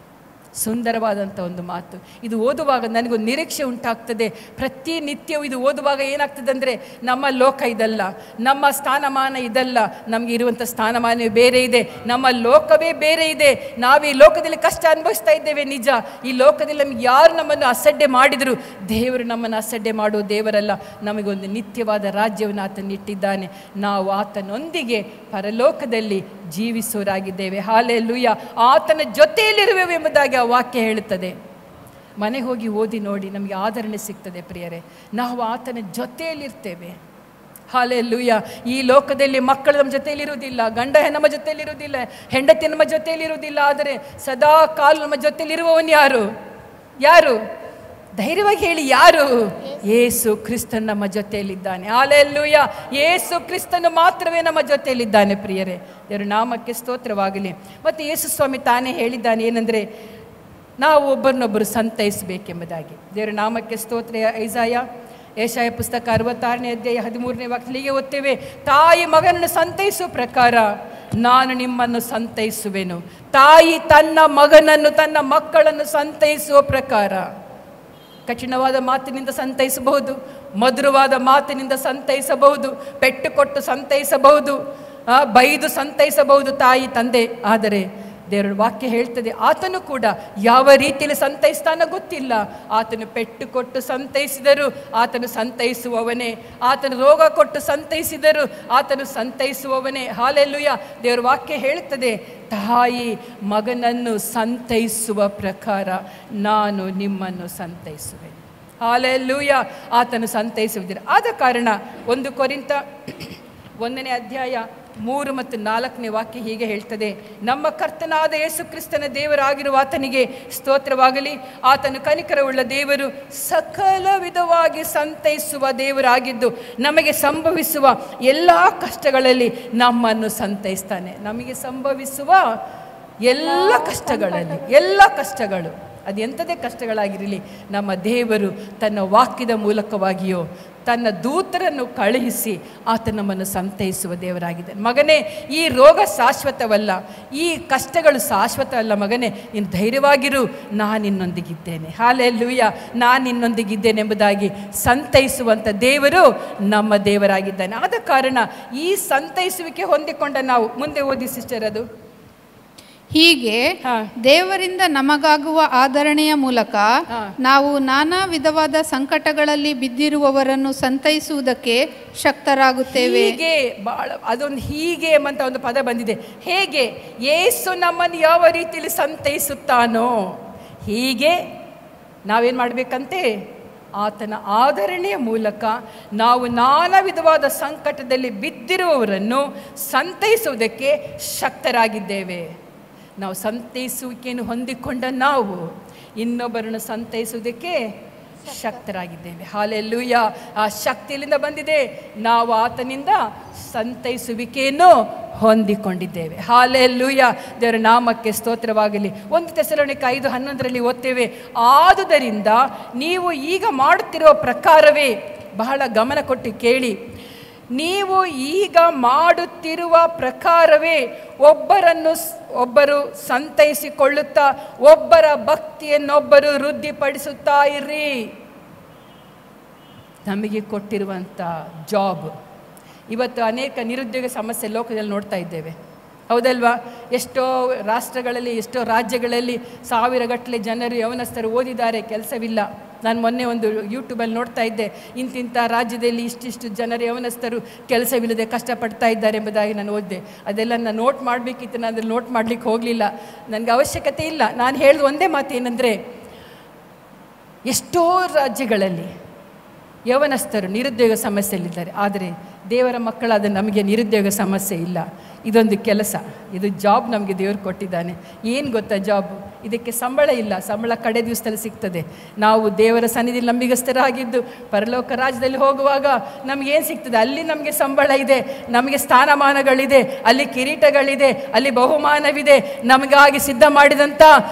ಸುಂದರವಾದಂಥ ಒಂದು ಮಾತು. ಇದು ಓದುವಾಗ ನನಗೊಂದು ನಿರೀಕ್ಷೆ ಉಂಟಾಗ್ತದೆ. ಪ್ರತಿನಿತ್ಯವೂ ಇದು ಓದುವಾಗ ಏನಾಗ್ತದೆ ಅಂದರೆ, ನಮ್ಮ ಲೋಕ ಇದಲ್ಲ, ನಮ್ಮ ಸ್ಥಾನಮಾನ ಇದಲ್ಲ, ನಮಗೆ ಇರುವಂಥ ಸ್ಥಾನಮಾನವೇ ಬೇರೆ ಇದೆ, ನಮ್ಮ ಲೋಕವೇ ಬೇರೆ ಇದೆ. ನಾವು ಈ ಲೋಕದಲ್ಲಿ ಕಷ್ಟ ಅನುಭವಿಸ್ತಾ ಇದ್ದೇವೆ, ನಿಜ. ಈ ಲೋಕದಲ್ಲಿ ನಮಗೆ ಯಾರು ನಮ್ಮನ್ನು ಅಸಡ್ಡೆ ಮಾಡಿದರು, ದೇವರು ನಮ್ಮನ್ನು ಅಸಡ್ಡೆ ಮಾಡುವ ದೇವರಲ್ಲ. ನಮಗೊಂದು ನಿತ್ಯವಾದ ರಾಜ್ಯವನ್ನು ಆತನು ಇಟ್ಟಿದ್ದಾನೆ. ನಾವು ಆತನೊಂದಿಗೆ ಪರಲೋಕದಲ್ಲಿ ಜೀವಿಸುವರಾಗಿದ್ದೇವೆ. ಹಾಲೆಲ್ಲೂಯ. ಆತನ ಜೊತೆಯಲ್ಲಿರುವೆವು ಎಂಬುದಾಗಿ ಆ ವಾಕ್ಯ ಹೇಳುತ್ತದೆ. ಮನೆಗೆ ಹೋಗಿ ಓದಿ ನೋಡಿ, ನಮಗೆ ಆದರಣೆ ಸಿಗ್ತದೆ ಪ್ರಿಯರೇ. ನಾವು ಆತನ ಜೊತೆಯಲ್ಲಿರ್ತೇವೆ. ಹಾಲೆಲ್ಲೂಯ. ಈ ಲೋಕದಲ್ಲಿ ಮಕ್ಕಳು ನಮ್ಮ ಜೊತೆಯಲ್ಲಿರುವುದಿಲ್ಲ, ಗಂಡ ನಮ್ಮ ಜೊತೆಯಲ್ಲಿರುವುದಿಲ್ಲ, ಹೆಂಡತಿ ನಮ್ಮ ಜೊತೆಯಲ್ಲಿರುವುದಿಲ್ಲ. ಆದರೆ ಸದಾ ಕಾಲ ನಮ್ಮ ಜೊತೆಯಲ್ಲಿರುವವನು ಯಾರು? ಧೈರ್ಯವಾಗಿ ಹೇಳಿ, ಯಾರು? ಯೇಸು ಕ್ರಿಸ್ತನು ನಮ್ಮ ಜೊತೆಯಲ್ಲಿದ್ದಾನೆ. ಹಾಲೆಲ್ಲೂಯ. ಯೇಸು ಕ್ರಿಸ್ತನು ಮಾತ್ರವೇ ನಮ್ಮ ಜೊತೆಯಲ್ಲಿದ್ದಾನೆ ಪ್ರಿಯರೇ. ದೇವರ ನಾಮಕ್ಕೆ ಸ್ತೋತ್ರವಾಗಲಿ. ಮತ್ತು ಯೇಸು ಸ್ವಾಮಿ ತಾನೇ ಹೇಳಿದ್ದಾನೆ ಏನಂದರೆ, ನಾವು ಒಬ್ಬರನ್ನೊಬ್ಬರು ಸಂತೈಸಬೇಕೆಂಬುದಾಗಿ. ದೇವರ ನಾಮಕ್ಕೆ ಸ್ತೋತ್ರ. ಏಷಾಯ ಪುಸ್ತಕ 66ನೇ ಅಧ್ಯಾಯ 13ನೇ ವಾಕ್ಯಕ್ಕೆ ಓದ್ತೇವೆ, ತಾಯಿ ಮಗನನ್ನು ಸಂತೈಸುವ ಪ್ರಕಾರ ನಾನು ನಿಮ್ಮನ್ನು ಸಂತೈಸುವೆನು. ತಾಯಿ ತನ್ನ ಮಗನನ್ನು, ತನ್ನ ಮಕ್ಕಳನ್ನು ಸಂತೈಸುವ ಪ್ರಕಾರ. ಕಠಿಣವಾದ ಮಾತಿನಿಂದ ಸಂತೈಸಬಹುದು, ಮಧುರವಾದ ಮಾತಿನಿಂದ ಸಂತೈಸಬಹುದು, ಪೆಟ್ಟು ಕೊಟ್ಟು ಸಂತೈಸಬಹುದು, ಬೈದು ಸಂತೈಸಬಹುದು ತಾಯಿ ತಂದೆ. ಆದರೆ ದೇವರ ವಾಕ್ಯ ಹೇಳ್ತದೆ, ಆತನು ಕೂಡ ಯಾವ ರೀತಿಯಲ್ಲಿ ಸಂತೈಸ್ತಾನೋ ಗೊತ್ತಿಲ್ಲ. ಆತನು ಪೆಟ್ಟು ಕೊಟ್ಟು ಸಂತೈಸಿದರು, ಆತನು ಸಂತೈಸುವವನೇ. ಆತನು ರೋಗ ಕೊಟ್ಟು ಸಂತೈಸಿದರು, ಆತನು ಸಂತೈಸುವವನೇ. ಹಾಲೆಲ್ಲೂಯ. ದೇವರ ವಾಕ್ಯ ಹೇಳುತ್ತದೆ, ತಾಯಿ ಮಗನನ್ನು ಸಂತೈಸುವ ಪ್ರಕಾರ ನಾನು ನಿಮ್ಮನ್ನು ಸಂತೈಸುವೆನು. ಹಾಲೆಲ್ಲೂಯ. ಆತನು ಸಂತೈಸುವುದಿಲ್ಲ. ಆದ ಕಾರಣ 1 ಕೊರಿಂಥ 1ನೇ ಅಧ್ಯಾಯ 3 ಮತ್ತು 4ನೇ ವಾಕ್ಯ ಹೀಗೆ ಹೇಳ್ತದೆ, ನಮ್ಮ ಕರ್ತನಾದ ಯೇಸು ಕ್ರಿಸ್ತನ ದೇವರಾಗಿರುವ ಆತನಿಗೆ ಸ್ತೋತ್ರವಾಗಲಿ. ಆತನು ಕನಿಕರವುಳ್ಳ ದೇವರು, ಸಕಲ ವಿಧವಾಗಿ ಸಂತೈಸುವ ದೇವರಾಗಿದ್ದು ನಮಗೆ ಸಂಭವಿಸುವ ಎಲ್ಲ ಕಷ್ಟಗಳಲ್ಲಿ ನಮ್ಮನ್ನು ಸಂತೈಸ್ತಾನೆ. ನಮಗೆ ಸಂಭವಿಸುವ ಎಲ್ಲ ಕಷ್ಟಗಳು ಅದು ಎಂಥದೇ ಕಷ್ಟಗಳಾಗಿರಲಿ, ನಮ್ಮ ದೇವರು ತನ್ನ ವಾಕ್ಯದ ಮೂಲಕವಾಗಿಯೋ ತನ್ನ ದೂತರನ್ನು ಕಳುಹಿಸಿ ಆತ ನಮ್ಮನ್ನು ಸಂತೈಸುವ ದೇವರಾಗಿದ್ದಾನೆ. ಮಗನೇ, ಈ ರೋಗ ಶಾಶ್ವತವಲ್ಲ, ಈ ಕಷ್ಟಗಳು ಶಾಶ್ವತ ಅಲ್ಲ. ಮಗನೇ, ನೀನು ಧೈರ್ಯವಾಗಿರು, ನಾನು ನಿನ್ನೊಂದಿಗಿದ್ದೇನೆ. ಹಲ್ಲೆಲೂಯಾ, ನಾನು ನಿನ್ನೊಂದಿಗಿದ್ದೇನೆ ಎಂಬುದಾಗಿ ಸಂತೈಸುವಂಥ ದೇವರು ನಮ್ಮ ದೇವರಾಗಿದ್ದಾನೆ. ಆದ ಕಾರಣ ಈ ಸಂತೈಸುವಿಕೆ ಹೊಂದಿಕೊಂಡ ನಾವು, ಮುಂದೆ ಓದಿ ಸಿಸ್ಟರ್ ಅದು. ಹೀಗೆ ದೇವರಿಂದ ನಮಗಾಗುವ ಆದರಣೆಯ ಮೂಲಕ ನಾವು ನಾನಾ ವಿಧವಾದ ಸಂಕಟಗಳಲ್ಲಿ ಬಿದ್ದಿರುವವರನ್ನು ಸಂತೈಸುವುದಕ್ಕೆ ಶಕ್ತರಾಗುತ್ತೇವೆ. ಹೀಗೆ ಬಹಳ ಅದೊಂದು ಹೀಗೆ ಎಂಬಂತ ಒಂದು ಪದ ಬಂದಿದೆ. ಹೇಗೆ ಯೇಸು ನಮ್ಮನ್ನು ಯಾವ ರೀತಿಯಲ್ಲಿ ಸಂತೈಸುತ್ತಾನೋ ಹೀಗೆ ನಾವೇನು ಮಾಡಬೇಕಂತೆ, ಆತನ ಆದರಣೆಯ ಮೂಲಕ ನಾವು ನಾನಾ ವಿಧವಾದ ಸಂಕಟದಲ್ಲಿ ಬಿದ್ದಿರುವವರನ್ನು ಸಂತೈಸುವುದಕ್ಕೆ ಶಕ್ತರಾಗಿದ್ದೇವೆ. ನಾವು ಸಂತೈಸುವಿಕೆಯನ್ನು ಹೊಂದಿಕೊಂಡ ನಾವು ಇನ್ನೊಬ್ಬರನ್ನು ಸಂತೈಸುವುದಕ್ಕೆ ಶಕ್ತರಾಗಿದ್ದೇವೆ. ಹಲ್ಲೆಲೂಯಾ, ಆ ಶಕ್ತಿಯಿಂದ ಬಂದಿದೆ. ನಾವು ಆತನಿಂದ ಸಂತೈಸುವಿಕೆಯನ್ನು ಹೊಂದಿಕೊಂಡಿದ್ದೇವೆ. ಹಲ್ಲೆಲೂಯಾ, ದೇವರ ನಾಮಕ್ಕೆ ಸ್ತೋತ್ರವಾಗಲಿ. 1 ಥೆಸಲೋನಿಕ 5:11 ಓದ್ತೇವೆ, ಆದುದರಿಂದ ನೀವು ಈಗ ಮಾಡುತ್ತಿರುವ ಪ್ರಕಾರವೇ, ಬಹಳ ಗಮನ ಕೊಟ್ಟು ಕೇಳಿ, ನೀವು ಈಗ ಮಾಡುತ್ತಿರುವ ಪ್ರಕಾರವೇ ಒಬ್ಬರು ಸಂತೈಸಿಕೊಳ್ಳುತ್ತಾ ಒಬ್ಬರ ಭಕ್ತಿಯನ್ನೊಬ್ಬರು ವೃದ್ಧಿಪಡಿಸುತ್ತಾ ಇರ್ರಿ. ನಮಗೆ ಕೊಟ್ಟಿರುವಂಥ ಜಾಬ್, ಇವತ್ತು ಅನೇಕ ನಿರುದ್ಯೋಗ ಸಮಸ್ಯೆ ಲೋಕದಲ್ಲಿ ನೋಡ್ತಾ ಇದ್ದೇವೆ, ಹೌದಲ್ವಾ? ಎಷ್ಟೋ ರಾಷ್ಟ್ರಗಳಲ್ಲಿ, ಎಷ್ಟೋ ರಾಜ್ಯಗಳಲ್ಲಿ ಸಾವಿರಗಟ್ಟಲೆ ಜನರು ಯೌವನಸ್ಥರು ಓದಿದ್ದಾರೆ, ಕೆಲಸವಿಲ್ಲ. ನಾನು ಮೊನ್ನೆ ಒಂದು ಯೂಟ್ಯೂಬಲ್ಲಿ ನೋಡ್ತಾ ಇದ್ದೆ, ಇಂತಿಂಥ ರಾಜ್ಯದಲ್ಲಿ ಇಷ್ಟಿಷ್ಟು ಜನರು ಯೌವನಸ್ಥರು ಕೆಲಸವಿಲ್ಲದೆ ಕಷ್ಟಪಡ್ತಾ ಇದ್ದಾರೆ ಎಂಬುದಾಗಿ ನಾನು ಓದಿದೆ. ಅದೆಲ್ಲ ನಾನು ನೋಟ್ ಮಾಡಬೇಕಿತ್ತು, ನಾನು ಅದನ್ನು ನೋಟ್ ಮಾಡಲಿಕ್ಕೆ ಹೋಗಲಿಲ್ಲ, ನನಗೆ ಅವಶ್ಯಕತೆ ಇಲ್ಲ. ನಾನು ಹೇಳಿದ ಒಂದೇ ಮಾತು ಏನಂದರೆ, ಎಷ್ಟೋ ರಾಜ್ಯಗಳಲ್ಲಿ ಯೌವನಸ್ಥರು ನಿರುದ್ಯೋಗ ಸಮಸ್ಯೆಯಲ್ಲಿದ್ದಾರೆ, ಆದರೆ ದೇವರ ಮಕ್ಕಳಾದ ನಮಗೆ ನಿರುದ್ಯೋಗ ಸಮಸ್ಯೆ ಇಲ್ಲ. ಇದೊಂದು ಕೆಲಸ, ಇದು ಜಾಬ್ ನಮಗೆ ದೇವರು ಕೊಟ್ಟಿದ್ದಾನೆ. ಏನು ಗೊತ್ತಾ ಜಾಬ್? ಇದಕ್ಕೆ ಸಂಬಳ ಇಲ್ಲ, ಸಂಬಳ ಕಡೆ ದಿವಸದಲ್ಲಿ ಸಿಗ್ತದೆ. ನಾವು ದೇವರ ಸನ್ನಿಧಿಯಲ್ಲಿ ನಂಬಿಗಸ್ತರಾಗಿದ್ದು ಪರಲೋಕ ರಾಜ್ಯದಲ್ಲಿ ಹೋಗುವಾಗ ನಮಗೇನು ಸಿಗ್ತದೆ? ಅಲ್ಲಿ ನಮಗೆ ಸಂಬಳ ಇದೆ, ನಮಗೆ ಸ್ಥಾನಮಾನಗಳಿದೆ, ಅಲ್ಲಿ ಕಿರೀಟಗಳಿದೆ, ಅಲ್ಲಿ ಬಹುಮಾನವಿದೆ, ನಮಗಾಗಿ ಸಿದ್ಧ ಮಾಡಿದಂಥ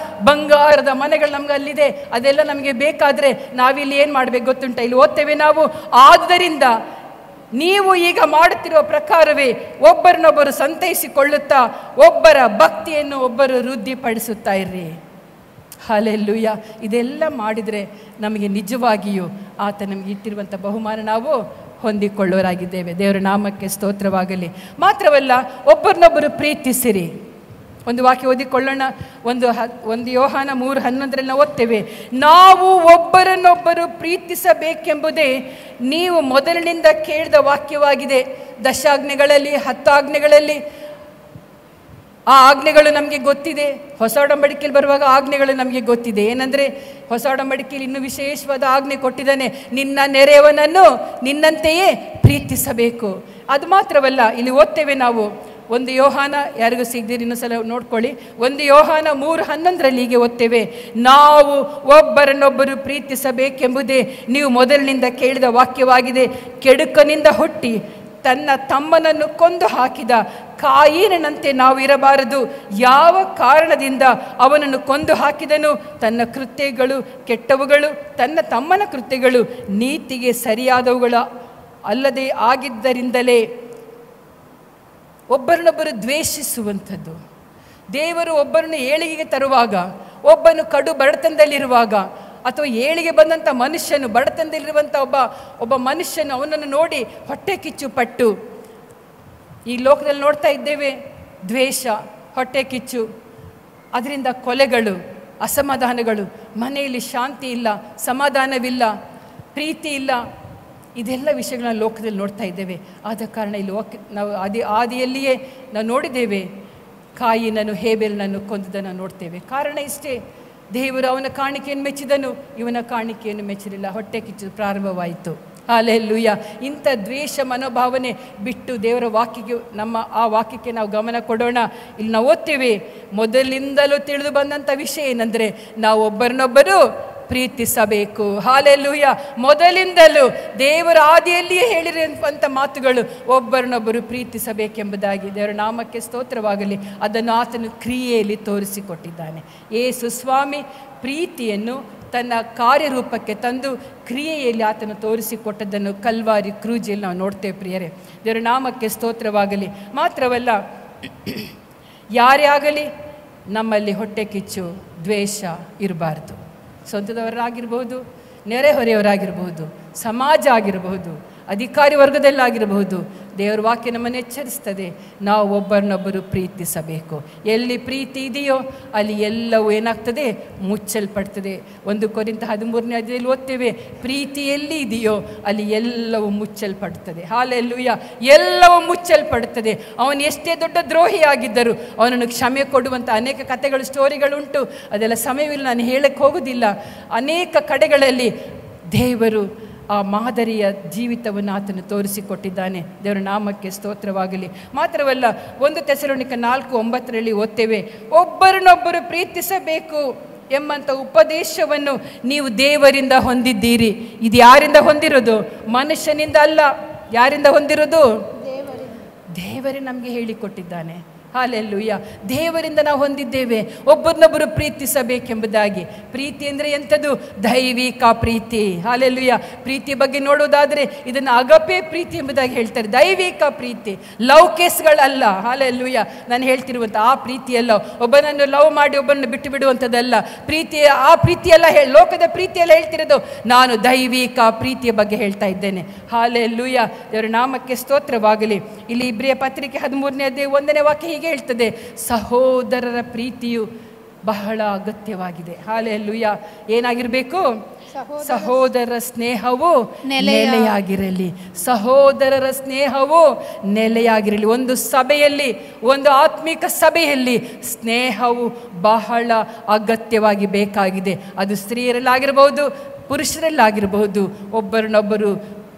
ಬಂಗಾರದ ಮನೆಗಳು ನಮ್ಗೆ ಅಲ್ಲಿದೆ. ಅದೆಲ್ಲ ನಮಗೆ ಬೇಕಾದರೆ ನಾವಿಲ್ಲಿ ಏನು ಮಾಡಬೇಕು ಗೊತ್ತುಂಟ? ಇಲ್ಲಿ ಓದ್ತೇವೆ ನಾವು, ಆದ್ದರಿಂದ ನೀವು ಈಗ ಮಾಡುತ್ತಿರುವ ಪ್ರಕಾರವೇ ಒಬ್ಬರನ್ನೊಬ್ಬರು ಸಂತೈಸಿಕೊಳ್ಳುತ್ತಾ ಒಬ್ಬರ ಭಕ್ತಿಯನ್ನು ಒಬ್ಬರು ವೃದ್ಧಿಪಡಿಸುತ್ತಾ ಇರ್ರಿ. ಹಲ್ಲೆಲೂಯಾ, ಇದೆಲ್ಲ ಮಾಡಿದರೆ ನಮಗೆ ನಿಜವಾಗಿಯೂ ಆತ ನಮಗೆ ಇಟ್ಟಿರುವಂಥ ಬಹುಮಾನ ನಾವು ಹೊಂದಿಕೊಳ್ಳೋರಾಗಿದ್ದೇವೆ. ದೇವರ ನಾಮಕ್ಕೆ ಸ್ತೋತ್ರವಾಗಲಿ. ಮಾತ್ರವಲ್ಲ, ಒಬ್ಬರನ್ನೊಬ್ಬರು ಪ್ರೀತಿಸಿರಿ. ಒಂದು ವಾಕ್ಯ ಓದಿಕೊಳ್ಳೋಣ. ಒಂದು ಯೋಹಾನ 3:11 ನಾವು ಓದ್ತೇವೆ, ನಾವು ಒಬ್ಬರನ್ನೊಬ್ಬರು ಪ್ರೀತಿಸಬೇಕೆಂಬುದೇ ನೀವು ಮೊದಲಿನಿಂದ ಕೇಳಿದ ವಾಕ್ಯವಾಗಿದೆ. 10 ಆಜ್ಞೆಗಳಲ್ಲಿ 10 ಆಜ್ಞೆಗಳಲ್ಲಿ ಆ ಆಜ್ಞೆಗಳು ನಮಗೆ ಗೊತ್ತಿದೆ. ಹೊಸ ಒಡಂಬಡಿಕೆಯಲ್ಲಿ ಬರುವಾಗ ಆಜ್ಞೆಗಳು ನಮಗೆ ಗೊತ್ತಿದೆ. ಏನಂದರೆ, ಹೊಸ ಒಡಂಬಡಿಕೆಯಲ್ಲಿ ಇನ್ನೂ ವಿಶೇಷವಾದ ಆಜ್ಞೆ ಕೊಟ್ಟಿದ್ದಾನೆ, ನಿನ್ನ ನೆರೆಯವನನ್ನು ನಿನ್ನಂತೆಯೇ ಪ್ರೀತಿಸಬೇಕು. ಅದು ಮಾತ್ರವಲ್ಲ, ಇಲ್ಲಿ ಓದ್ತೇವೆ ನಾವು, 1 ಯೋಹಾನ, ಯಾರಿಗೂ ಸಿಗದಿರಿ ಇನ್ನೊಂದ್ಸಲ ನೋಡ್ಕೊಳ್ಳಿ, 1 ಯೋಹಾನ 3:11 ಹೀಗೆ ಓದ್ತೇವೆ, ನಾವು ಒಬ್ಬರನ್ನೊಬ್ಬರು ಪ್ರೀತಿಸಬೇಕೆಂಬುದೇ ನೀವು ಮೊದಲಿನಿಂದ ಕೇಳಿದ ವಾಕ್ಯವಾಗಿದೆ. ಕೆಡುಕನಿಂದ ಹುಟ್ಟಿ ತನ್ನ ತಮ್ಮನನ್ನು ಕೊಂದು ಹಾಕಿದ ಕಾಯಿನನಂತೆ ನಾವು ಇರಬಾರದು. ಯಾವ ಕಾರಣದಿಂದ ಅವನನ್ನು ಕೊಂದು ಹಾಕಿದನು? ತನ್ನ ಕೃತ್ಯಗಳು ಕೆಟ್ಟವುಗಳು, ತನ್ನ ತಮ್ಮನ ಕೃತ್ಯಗಳು ನೀತಿಗೆ ಸರಿಯಾದವುಗಳ ಅಲ್ಲದೆ ಆಗಿದ್ದರಿಂದಲೇ. ಒಬ್ಬರನ್ನೊಬ್ಬರು ದ್ವೇಷಿಸುವಂಥದ್ದು. ದೇವರು ಒಬ್ಬರನ್ನು ಏಳಿಗೆಗೆ ತರುವಾಗ, ಒಬ್ಬನು ಕಡು ಬಡತನದಲ್ಲಿರುವಾಗ, ಅಥವಾ ಏಳಿಗೆ ಬಂದಂಥ ಮನುಷ್ಯನು ಬಡತನದಲ್ಲಿರುವಂಥ ಒಬ್ಬ ಮನುಷ್ಯನು ಅವನನ್ನು ನೋಡಿ ಹೊಟ್ಟೆ ಕಿಚ್ಚು ಪಟ್ಟು, ಈ ಲೋಕದಲ್ಲಿ ನೋಡ್ತಾ ಇದ್ದೇವೆ, ದ್ವೇಷ, ಹೊಟ್ಟೆ ಕಿಚ್ಚು, ಅದರಿಂದ ಕೊಲೆಗಳು, ಅಸಮಾಧಾನಗಳು, ಮನೆಯಲ್ಲಿ ಶಾಂತಿ ಇಲ್ಲ, ಸಮಾಧಾನವಿಲ್ಲ, ಪ್ರೀತಿ ಇಲ್ಲ, ಇದೆಲ್ಲ ವಿಷಯಗಳನ್ನ ಲೋಕದಲ್ಲಿ ನೋಡ್ತಾ ಇದ್ದೇವೆ. ಆದ ಕಾರಣ ಇಲ್ಲಿ ನಾವು ಆದಿಯಲ್ಲಿಯೇ ನಾವು ನೋಡಿದ್ದೇವೆ, ಕಾಯಿನನ್ನು ಹೇಬೇಲನನ್ನು ಕೊಂದದನ್ನು ನೋಡ್ತೇವೆ. ಕಾರಣ ಇಷ್ಟೇ, ದೇವರು ಅವನ ಕಾಣಿಕೆಯನ್ನು ಮೆಚ್ಚಿದನು, ಇವನ ಕಾಣಿಕೆಯನ್ನು ಮೆಚ್ಚಲಿಲ್ಲ, ಹೊಟ್ಟೆ ಕಿಚ್ಚು ಪ್ರಾರಂಭವಾಯಿತು. ಹಾಲೆಲೂಯ. ಇಂಥ ದ್ವೇಷ ಮನೋಭಾವನೆ ಬಿಟ್ಟು ದೇವರ ವಾಕ್ಯಕ್ಕೆ ಆ ವಾಕ್ಯಕ್ಕೆ ನಾವು ಗಮನ ಕೊಡೋಣ. ಇಲ್ಲಿ ನಾವು ಓದ್ತೇವೆ, ಮೊದಲಿಂದಲೂ ತಿಳಿದು ಬಂದಂಥ ವಿಷಯ ಏನಂದರೆ ನಾವು ಒಬ್ಬರನ್ನೊಬ್ಬರು ಪ್ರೀತಿಸಬೇಕು. ಹಾಲೆಲೂಯ. ಮೊದಲಿಂದಲೂ ದೇವರ ಆದಿಯಲ್ಲಿಯೇ ಹೇಳಿರುವಂಥ ಮಾತುಗಳು ಒಬ್ಬರನ್ನೊಬ್ಬರು ಪ್ರೀತಿಸಬೇಕೆಂಬುದಾಗಿ. ದೇವರ ನಾಮಕ್ಕೆ ಸ್ತೋತ್ರವಾಗಲಿ. ಅದನ್ನು ಆತನು ಕ್ರಿಯೆಯಲ್ಲಿ ತೋರಿಸಿಕೊಟ್ಟಿದ್ದಾನೆ. ಯೇಸು ಸ್ವಾಮಿ ಪ್ರೀತಿಯನ್ನು ತನ್ನ ಕಾರ್ಯರೂಪಕ್ಕೆ ತಂದು ಕ್ರಿಯೆಯಲ್ಲಿ ಆತನು ತೋರಿಸಿಕೊಟ್ಟದ್ದನ್ನು ಕಲ್ವಾರಿ ಕ್ರೂಜಿಯಲ್ಲಿ ನಾವು ನೋಡ್ತೇವೆ ಪ್ರಿಯರೇ. ದೇವರ ನಾಮಕ್ಕೆ ಸ್ತೋತ್ರವಾಗಲಿ. ಮಾತ್ರವಲ್ಲ, ಯಾರೇ ಆಗಲಿ ನಮ್ಮಲ್ಲಿ ಹೊಟ್ಟೆ ಕಿಚ್ಚು ದ್ವೇಷ ಇರಬಾರ್ದು. ಸ್ವಂತದವರಾಗಿರ್ಬೋದು, ನೆರೆಹೊರೆಯವರಾಗಿರ್ಬೋದು, ಸಮಾಜ ಆಗಿರಬಹುದು, ಅಧಿಕಾರಿ ವರ್ಗದಲ್ಲಾಗಿರಬಹುದು. ದೇವರ ವಾಕ್ಯ ನಮ್ಮನ್ನು ಎಚ್ಚರಿಸ್ತದೆ, ನಾವು ಒಬ್ಬರನ್ನೊಬ್ಬರು ಪ್ರೀತಿಸಬೇಕು. ಎಲ್ಲಿ ಪ್ರೀತಿ ಇದೆಯೋ ಅಲ್ಲಿ ಎಲ್ಲವೂ ಏನಾಗ್ತದೆ, ಮುಚ್ಚಲ್ಪಡ್ತದೆ. 1 ಕೊರಿಂಥ 13ನೇ ಅಧ್ಯಾಯದಲ್ಲಿ ಓದ್ತೇವೆ, ಪ್ರೀತಿ ಎಲ್ಲಿ ಇದೆಯೋ ಅಲ್ಲಿ ಎಲ್ಲವೂ ಮುಚ್ಚಲ್ಪಡ್ತದೆ. ಹಾಲೆಲೂಯ. ಎಲ್ಲವೂ ಮುಚ್ಚಲ್ಪಡ್ತದೆ. ಅವನು ಎಷ್ಟೇ ದೊಡ್ಡ ದ್ರೋಹಿಯಾಗಿದ್ದರೂ ಅವನನ್ನು ಕ್ಷಮೆ ಕೊಡುವಂಥ ಅನೇಕ ಕಥೆಗಳು, ಸ್ಟೋರಿಗಳುಂಟು. ಅದೆಲ್ಲ ಸಮಯವಿಲ್ಲ, ನಾನು ಹೇಳಕ್ಕೆ ಹೋಗೋದಿಲ್ಲ. ಅನೇಕ ಕಡೆಗಳಲ್ಲಿ ದೇವರು ಆ ಮಾದರಿಯ ಜೀವಿತವನ್ನು ಆತನು ತೋರಿಸಿಕೊಟ್ಟಿದ್ದಾನೆ. ದೇವರ ನಾಮಕ್ಕೆ ಸ್ತೋತ್ರವಾಗಲಿ. ಮಾತ್ರವಲ್ಲ, 1 ಥೆಸಲೋನಿಕ 4:9 ಓದ್ತೇವೆ, ಒಬ್ಬರನ್ನೊಬ್ಬರು ಪ್ರೀತಿಸಬೇಕು ಎಂಬಂಥ ಉಪದೇಶವನ್ನು ನೀವು ದೇವರಿಂದ ಹೊಂದಿದ್ದೀರಿ. ಇದು ಯಾರಿಂದ ಹೊಂದಿರೋದು? ಮನುಷ್ಯನಿಂದ ಅಲ್ಲ. ಯಾರಿಂದ ಹೊಂದಿರೋದು? ದೇವರೇ ನಮಗೆ ಹೇಳಿಕೊಟ್ಟಿದ್ದಾನೆ. ಹಾಲೆಲೂಯ. ದೇವರಿಂದ ನಾವು ಹೊಂದಿದ್ದೇವೆ, ಒಬ್ಬರನ್ನೊಬ್ಬರು ಪ್ರೀತಿಸಬೇಕೆಂಬುದಾಗಿ. ಪ್ರೀತಿ ಅಂದರೆ ಎಂಥದ್ದು? ದೈವಿಕ ಪ್ರೀತಿ. ಹಾಲೆಲೂಯ. ಪ್ರೀತಿಯ ಬಗ್ಗೆ ನೋಡೋದಾದರೆ ಇದನ್ನು ಅಗಪೆ ಪ್ರೀತಿ ಎಂಬುದಾಗಿ ಹೇಳ್ತಾರೆ. ದೈವಿಕ ಪ್ರೀತಿ, ಲವ್ ಕೇಸ್ಗಳಲ್ಲ. ಹಾಲೆಲೂಯ. ನಾನು ಹೇಳ್ತಿರುವಂಥ ಆ ಪ್ರೀತಿಯಲ್ಲ, ಒಬ್ಬನನ್ನು ಲವ್ ಮಾಡಿ ಒಬ್ಬನನ್ನು ಬಿಟ್ಟು ಬಿಡುವಂಥದ್ದಲ್ಲ. ಆ ಪ್ರೀತಿಯೆಲ್ಲ ಲೋಕದ ಪ್ರೀತಿಯೆಲ್ಲ ಹೇಳ್ತಿರೋದು. ನಾನು ದೈವಿಕ ಪ್ರೀತಿಯ ಬಗ್ಗೆ ಹೇಳ್ತಾ ಇದ್ದೇನೆ. ಹಾಲೆಲೂಯ. ದೇವರ ನಾಮಕ್ಕೆ ಸ್ತೋತ್ರವಾಗಲಿ. ಇಲ್ಲಿ ಇಬ್ರಿಯ ಪತ್ರಿಕೆ 13ನೇ ಅಧ್ಯಾಯ 1ನೇ ವಾಕ್ಯ ಹೀಗೆ ಹೇಳ್ತದೆ, ಸಹೋದರರ ಪ್ರೀತಿಯು ಬಹಳ ಅಗತ್ಯವಾಗಿದೆ. ಹಾಲೆಲೂಯ. ಏನಾಗಿರಬೇಕು? ಸಹೋದರರ ಸ್ನೇಹವು ನೆಲೆಯಾಗಿರಲಿ. ಸಹೋದರರ ಸ್ನೇಹವು ನೆಲೆಯಾಗಿರಲಿ. ಒಂದು ಸಭೆಯಲ್ಲಿ, ಒಂದು ಆತ್ಮಿಕ ಸಭೆಯಲ್ಲಿ ಸ್ನೇಹವು ಬಹಳ ಅಗತ್ಯವಾಗಿ ಬೇಕಾಗಿದೆ. ಅದು ಸ್ತ್ರೀಯರಲ್ಲಾಗಿರ್ಬೋದು, ಪುರುಷರಲ್ಲಾಗಿರಬಹುದು. ಒಬ್ಬರನ್ನೊಬ್ಬರು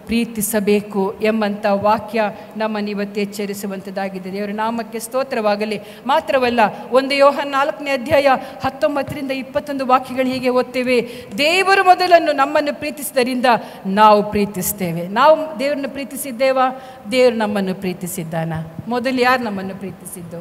ಪ್ರೀತಿಸಬೇಕು ಎಂಬಂಥ ವಾಕ್ಯ ನಮ್ಮನ್ನು ಇವತ್ತು ಎಚ್ಚರಿಸುವಂಥದ್ದಾಗಿದೆ. ದೇವರ ನಾಮಕ್ಕೆ ಸ್ತೋತ್ರವಾಗಲಿ. ಮಾತ್ರವಲ್ಲ, 1 ಯೋಹನ 4ನೇ ಅಧ್ಯಾಯ 19ರಿಂದ 21 ವಾಕ್ಯಗಳು ಹೀಗೆ ಓದ್ತೇವೆ, ದೇವರು ಮೊದಲನ್ನು ನಮ್ಮನ್ನು ಪ್ರೀತಿಸಿದ್ದರಿಂದ ನಾವು ಪ್ರೀತಿಸ್ತೇವೆ. ನಾವು ದೇವರನ್ನು ಪ್ರೀತಿಸಿದ್ದೇವಾ? ದೇವರು ನಮ್ಮನ್ನು ಪ್ರೀತಿಸಿದ್ದಾನ? ಮೊದಲು ಯಾರು ನಮ್ಮನ್ನು ಪ್ರೀತಿಸಿದ್ದು?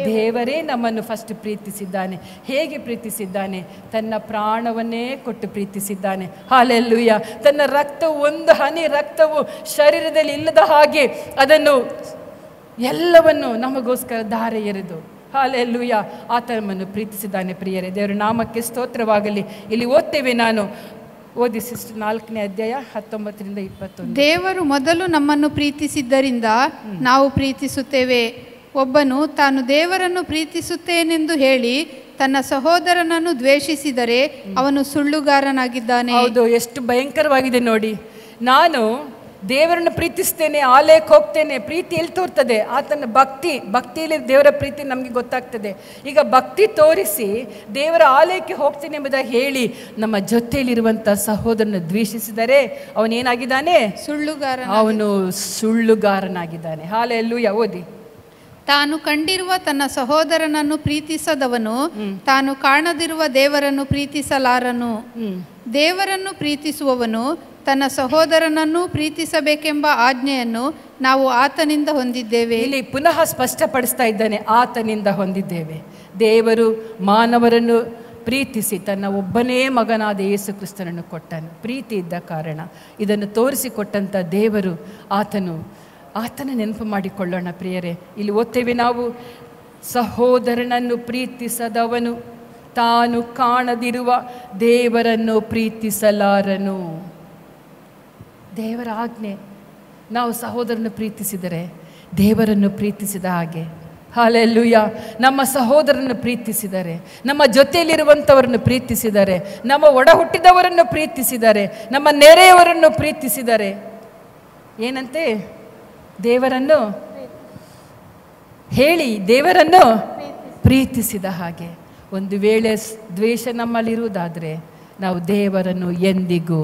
ದೇವರೇ ನಮ್ಮನ್ನು ಫಸ್ಟ್ ಪ್ರೀತಿಸಿದ್ದಾನೆ. ಹೇಗೆ ಪ್ರೀತಿಸಿದ್ದಾನೆ? ತನ್ನ ಪ್ರಾಣವನ್ನೇ ಕೊಟ್ಟು ಪ್ರೀತಿಸಿದ್ದಾನೆ. ಹಾಲೆಲೂಯ. ತನ್ನ ರಕ್ತವು, ಒಂದು ಹನಿ ರಕ್ತವು ಶರೀರದಲ್ಲಿ ಇಲ್ಲದ ಹಾಗೆ ಅದನ್ನು ಎಲ್ಲವನ್ನು ನಮಗೋಸ್ಕರ ಧಾರೆ ಎರೆದು, ಹಾಲೆಲೂಯ, ಆತ ನಮ್ಮನ್ನು ಪ್ರೀತಿಸಿದ್ದಾನೆ. ಪ್ರಿಯರೇ, ದೇವರ ನಾಮಕ್ಕೆ ಸ್ತೋತ್ರವಾಗಲಿ. ಇಲ್ಲಿ ಓದ್ತೇವೆ, ನಾನು ಓದಿ ಸಿಸ್ಟರ್ 4ನೇ ಅಧ್ಯಾಯ 19ರಿಂದ 21. ದೇವರು ಮೊದಲು ನಮ್ಮನ್ನು ಪ್ರೀತಿಸಿದ್ದರಿಂದ ನಾವು ಪ್ರೀತಿಸುತ್ತೇವೆ. ಒಬ್ಬನು ತಾನು ದೇವರನ್ನು ಪ್ರೀತಿಸುತ್ತೇನೆಂದು ಹೇಳಿ ತನ್ನ ಸಹೋದರನನ್ನು ದ್ವೇಷಿಸಿದರೆ ಅವನು ಸುಳ್ಳುಗಾರನಾಗಿದ್ದಾನೆ. ಹೌದು, ಎಷ್ಟು ಭಯಂಕರವಾಗಿದೆ ನೋಡಿ. ನಾನು ದೇವರನ್ನು ಪ್ರೀತಿಸ್ತೇನೆ, ಆಲಯಕ್ಕೆ ಹೋಗ್ತೇನೆ, ಪ್ರೀತಿ ಎಲ್ಲಿ ತೋರ್ತದೆ? ಆತನ ಭಕ್ತಿಯಲ್ಲಿ ದೇವರ ಪ್ರೀತಿ ನಮಗೆ ಗೊತ್ತಾಗ್ತದೆ. ಈಗ ಭಕ್ತಿ ತೋರಿಸಿ ದೇವರ ಆಲಯಕ್ಕೆ ಹೋಗ್ತೇನೆ ಎಂಬುದಾಗಿ ಹೇಳಿ ನಮ್ಮ ಜೊತೆಯಲ್ಲಿರುವಂಥ ಸಹೋದರನ ದ್ವೇಷಿಸಿದರೆ ಅವನೇನಾಗಿದ್ದಾನೆ? ಅವನು ಸುಳ್ಳುಗಾರನಾಗಿದ್ದಾನೆ. ಹಾಲೆಲೂಯ. ಓದಿ. ತಾನು ಕಂಡಿರುವ ತನ್ನ ಸಹೋದರನನ್ನು ಪ್ರೀತಿಸದವನು ತಾನು ಕಾಣದಿರುವ ದೇವರನ್ನು ಪ್ರೀತಿಸಲಾರನು. ದೇವರನ್ನು ಪ್ರೀತಿಸುವವನು ತನ್ನ ಸಹೋದರನನ್ನು ಪ್ರೀತಿಸಬೇಕೆಂಬ ಆಜ್ಞೆಯನ್ನು ನಾವು ಆತನಿಂದ ಹೊಂದಿದ್ದೇವೆ. ಇಲ್ಲಿ ಪುನಃ ಸ್ಪಷ್ಟಪಡಿಸ್ತಾ ಇದ್ದಾನೆ, ಆತನಿಂದ ಹೊಂದಿದ್ದೇವೆ. ದೇವರು ಮಾನವರನ್ನು ಪ್ರೀತಿಸಿ ತನ್ನ ಒಬ್ಬನೇ ಮಗನಾದ ಯೇಸು ಕ್ರಿಸ್ತನನ್ನು ಕೊಟ್ಟನು. ಪ್ರೀತಿ ಇದ್ದ ಕಾರಣ ಇದನ್ನು ತೋರಿಸಿಕೊಟ್ಟಂಥ ದೇವರು ಆತನ ನೆನಪು ಮಾಡಿಕೊಳ್ಳೋಣ ಪ್ರಿಯರೇ. ಇಲ್ಲಿ ಓದ್ತೇವೆ ನಾವು, ಸಹೋದರನನ್ನು ಪ್ರೀತಿಸದವನು ತಾನು ಕಾಣದಿರುವ ದೇವರನ್ನು ಪ್ರೀತಿಸಲಾರನು. ದೇವರ ಆಜ್ಞೆ, ನಾವು ಸಹೋದರನ್ನು ಪ್ರೀತಿಸಿದರೆ ದೇವರನ್ನು ಪ್ರೀತಿಸಿದ ಹಾಗೆ. ಹಾಲೆಲೂಯ. ನಮ್ಮ ಸಹೋದರನ್ನು ಪ್ರೀತಿಸಿದರೆ, ನಮ್ಮ ಜೊತೆಯಲ್ಲಿರುವಂಥವರನ್ನು ಪ್ರೀತಿಸಿದರೆ, ನಮ್ಮ ಒಡ ಹುಟ್ಟಿದವರನ್ನು ಪ್ರೀತಿಸಿದರೆ, ನಮ್ಮ ನೆರೆಯವರನ್ನು ಪ್ರೀತಿಸಿದರೆ, ಏನಂತೆ? ದೇವರನ್ನು ಹೇಳಿ, ದೇವರನ್ನು ಪ್ರೀತಿಸಿದ ಹಾಗೆ. ಒಂದು ವೇಳೆ ದ್ವೇಷ ನಮ್ಮಲ್ಲಿರುವುದಾದರೆ ನಾವು ದೇವರನ್ನು ಎಂದಿಗೂ